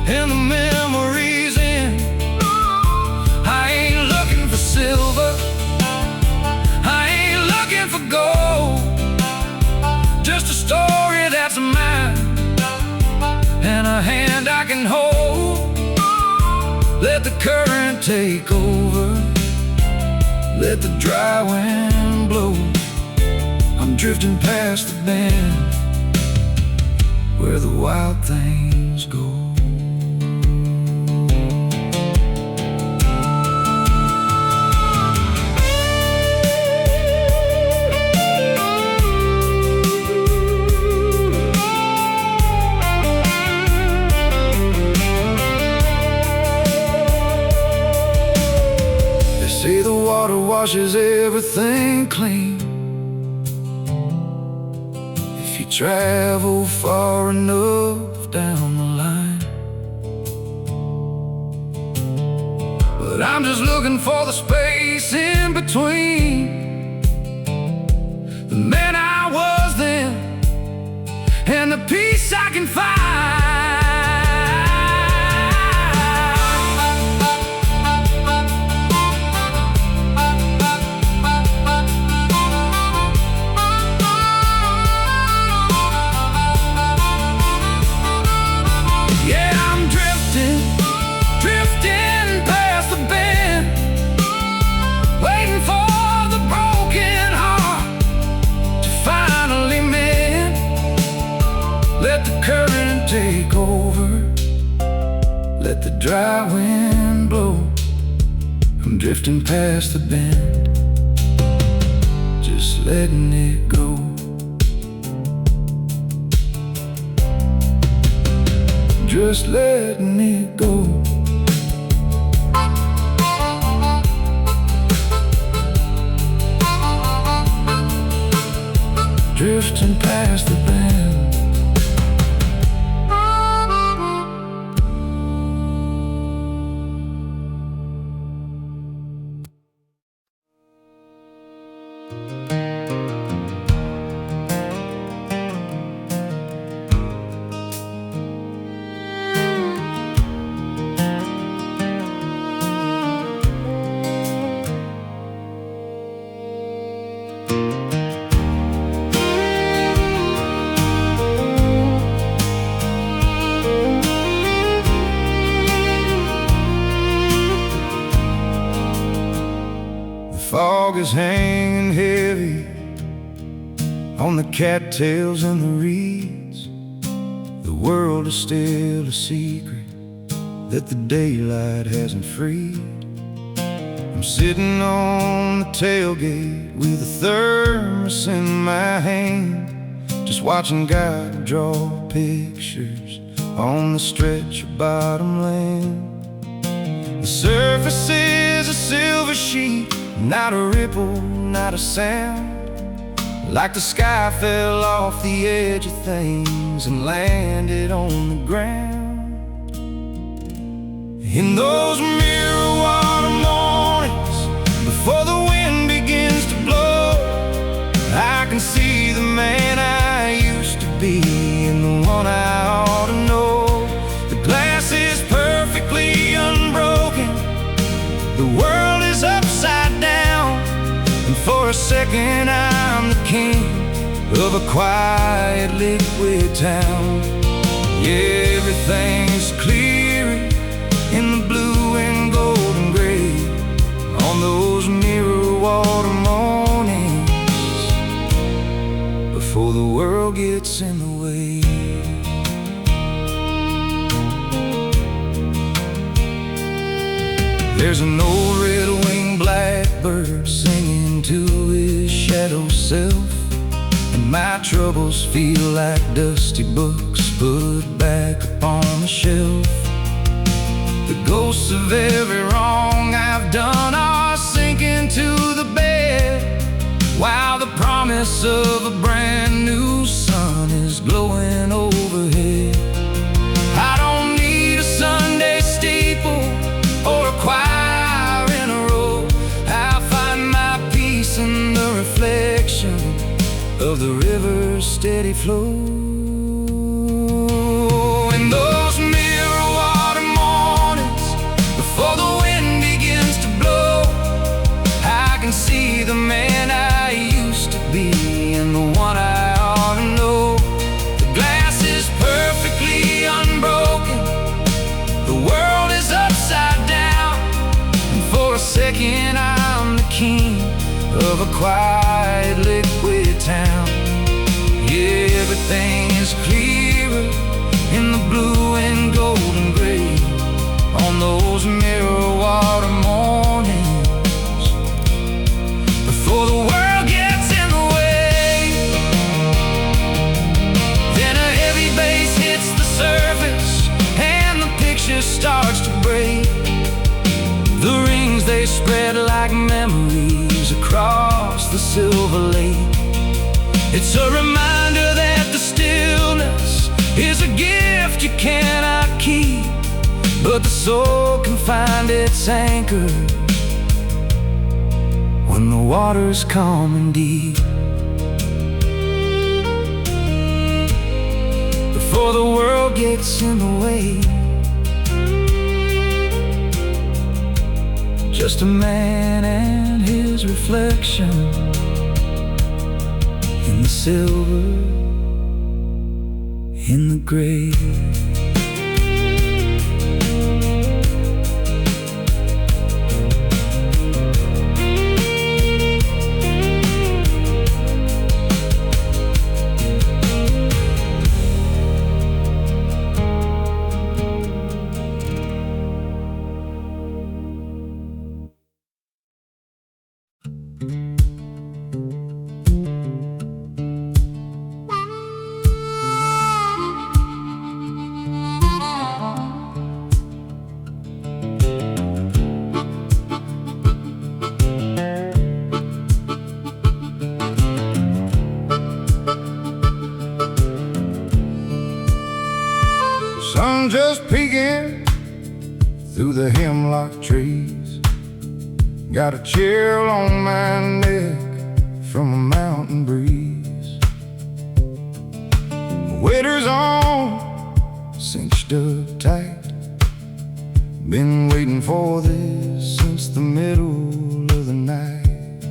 [SPEAKER 1] and the memories end. I ain't looking for silver, I ain't looking for gold, just a story that's mine and a hand I can hold. Let the current take over, let the dry wind blow. I'm drifting past the bend where the wild things go. They say the water washes everything clean if you travel far enough down the line. But I'm just looking for the space in between the man I was then and the peace I can find. Take over, let the dry wind blow. I'm drifting past the bend, just letting it go. Just letting it go. Drifting past the bend. Fog is hanging heavy on the cattails and the reeds. The world is still a secret that the daylight hasn't freed. I'm sitting on the tailgate with a thermos in my hand, just watching God draw a pictures on the stretch of bottom land. The surface is a silver sheet, not a ripple, not a sound. Like the sky fell off the edge of things and landed on the ground. In those mirror water mornings, before the wind begins to blow, I can see the man I used to be and the one I ought to know. The glass is perfectly unbroken, the world is upside down, and for a second I'm the king of a quiet liquid town. Yeah, everything's clear in the blue and golden gray on those mirror water mornings, before the world gets in the way. There's an old red-winged blackbird singing to his shadow self, and my troubles feel like dusty books put back upon the shelf. The ghosts of every wrong I've done are sinking to the bed, while the promise of a brand new sun is glowing overhead. I don't need a Sunday steeple or a choir in a row. I find my peace in the reflection of the river's steady flow. In those mirror water mornings, before the wind begins to blow, I can see the man I used to be and the one I ought to know. The glass is perfectly unbroken, the world is upside down, and for a second I'm the king of a quiet liquid town. Yeah, everything is clearer in the blue and golden gray on those mirror water mornings, before the world gets in the way. Then a heavy bass hits the surface and the picture starts to break. The rings, they spread like memories across the silver lake. It's a reminder that the stillness is a gift you cannot keep, but the soul can find its anchor when the water's calm and deep. Before the world gets in the way, just a man and his reflection in the silver, in the gray. Sun just peeking through the hemlock trees, got a chill on my neck from a mountain breeze. Waders on, cinched up tight, been waiting for this since the middle of the night.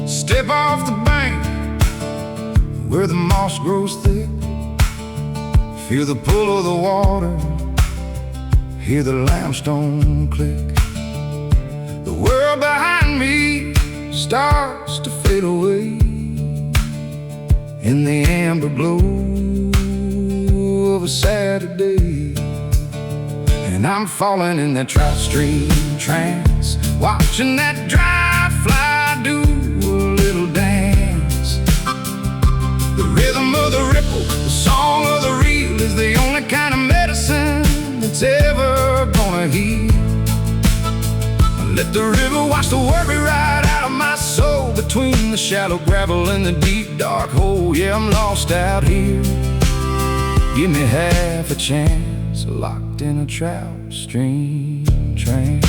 [SPEAKER 1] Step off the bank where the moss grows thick, feel the pull of the water, hear the limestone click. The world behind me starts to fade away in the amber glow of a Saturday. And I'm falling in that trout stream trance, watching that dry fly do a little dance. The rhythm of the ripple, the song of the reel is the only kind of medicine that's ever gonna heal. Let the river wash the worry right out of my soul, between the shallow gravel and the deep dark hole. Yeah, I'm lost out here. Give me half a chance, locked in a trout stream trance.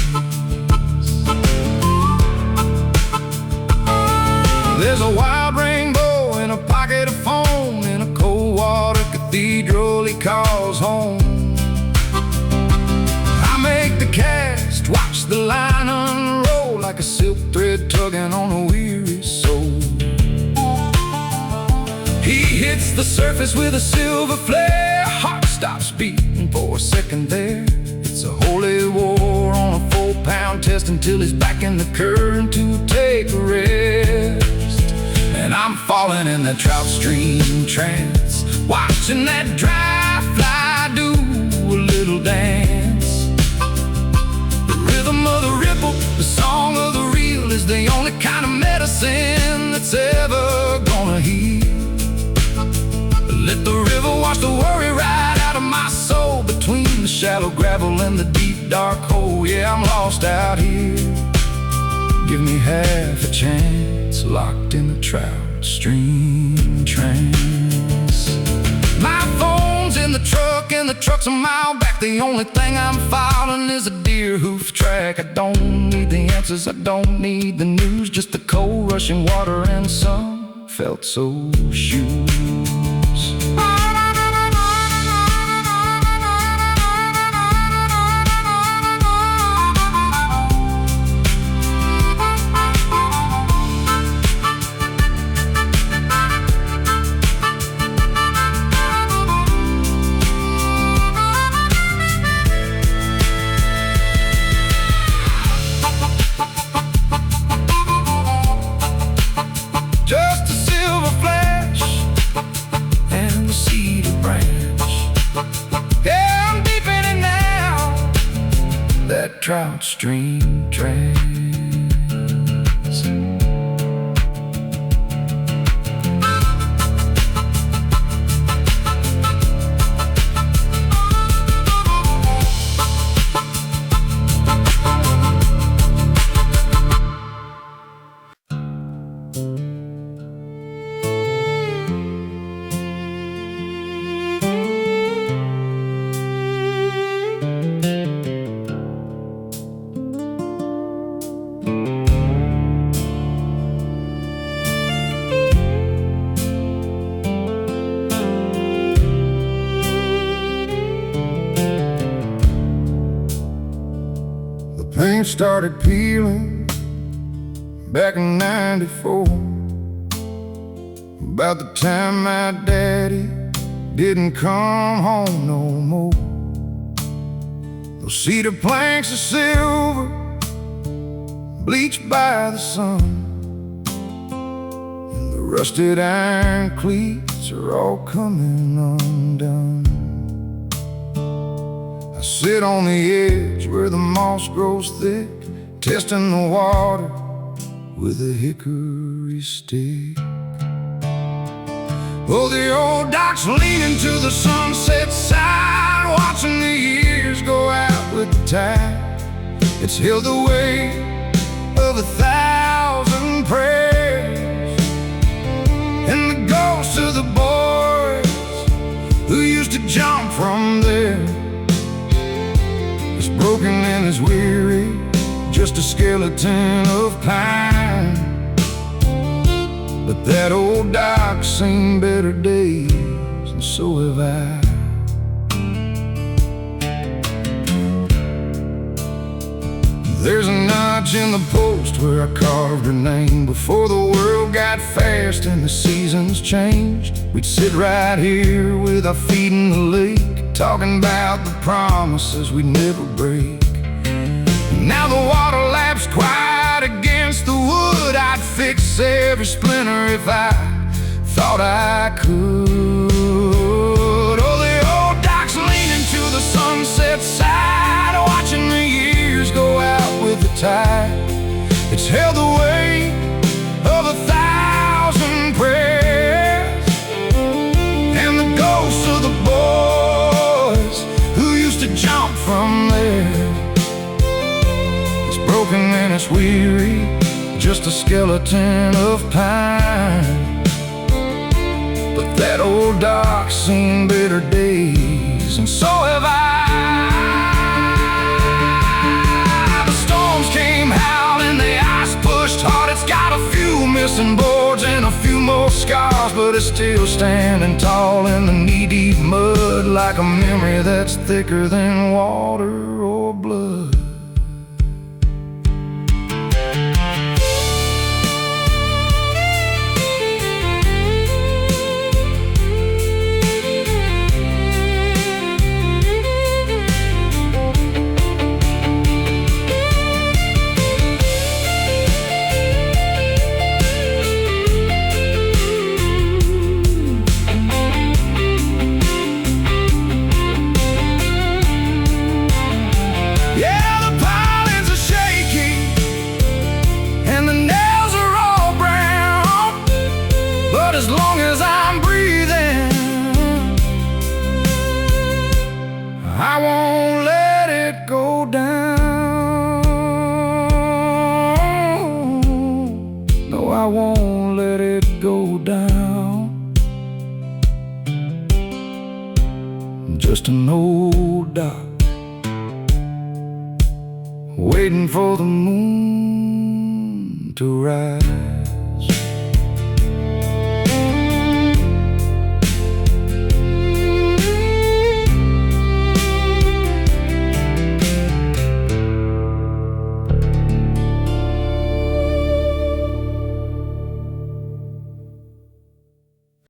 [SPEAKER 1] There's a wild rainbow in a pocket of foam, in a cold water cathedral he calls home. I make the cast, watch the line unroll, like a silk thread tugging on a weary soul. He hits the surface with a silver flare, heart stops beating for a second there. It's a holy war on a 4-pound test, until he's back in the current to take a rest. And I'm falling in the trout stream trance, watching that dry fly do a little dance. The rhythm of the ripple, the song of the reel is the only kind of medicine that's ever gonna heal. Let the river wash the worry right out of my soul, between the shallow gravel and the deep dark hole. Yeah, I'm lost out here. Give me half a chance, locked in the trout stream trance. My phone's in the truck and the truck's a mile back. The only thing I'm following is a deer hoof track. I don't need the answers, I don't need the news, just the cold rushing water and some felt-sole shoes. Trout stream trance. Paint started peeling back in '94, about the time my daddy didn't come home no more. Those cedar planks of silver, bleached by the sun, and the rusted iron cleats are all coming undone. I sit on the edge where the moss grows thick, testing the water with a hickory stick. Oh, the old dock's leaning to the sunset side, watching the years go out with the tide. It's held the weight of 1,000 prayers, and the ghosts of the boys who used to jump from there is broken and is weary, just a skeleton of pine. But that old dock's seen better days, and so have I. There's a notch in the post where I carved her name. Before the world got fast and the seasons changed, we'd sit right here with our feet in the lake, talking about the promises we'd never break. Now the water laps quiet against the wood. I'd fix every splinter if I thought I could. Oh, the old dock's leaning to the sunset side, watching the years go out with the tide. It's held the weight of 1,000 prayers, and the ghost jump from there. It's broken and it's weary, just a skeleton of pine. But that old dock's seen bitter days, and so have I. The storms came howling, the ice pushed hard. It's got a few missing boards and a few more scars, but it's still standing tall in the knee-deep mud, like a memory that's thicker than water or blood. As long as I'm breathing, I won't let it go down. No, I won't let it go down. Just an old dock, waiting for the moon to rise.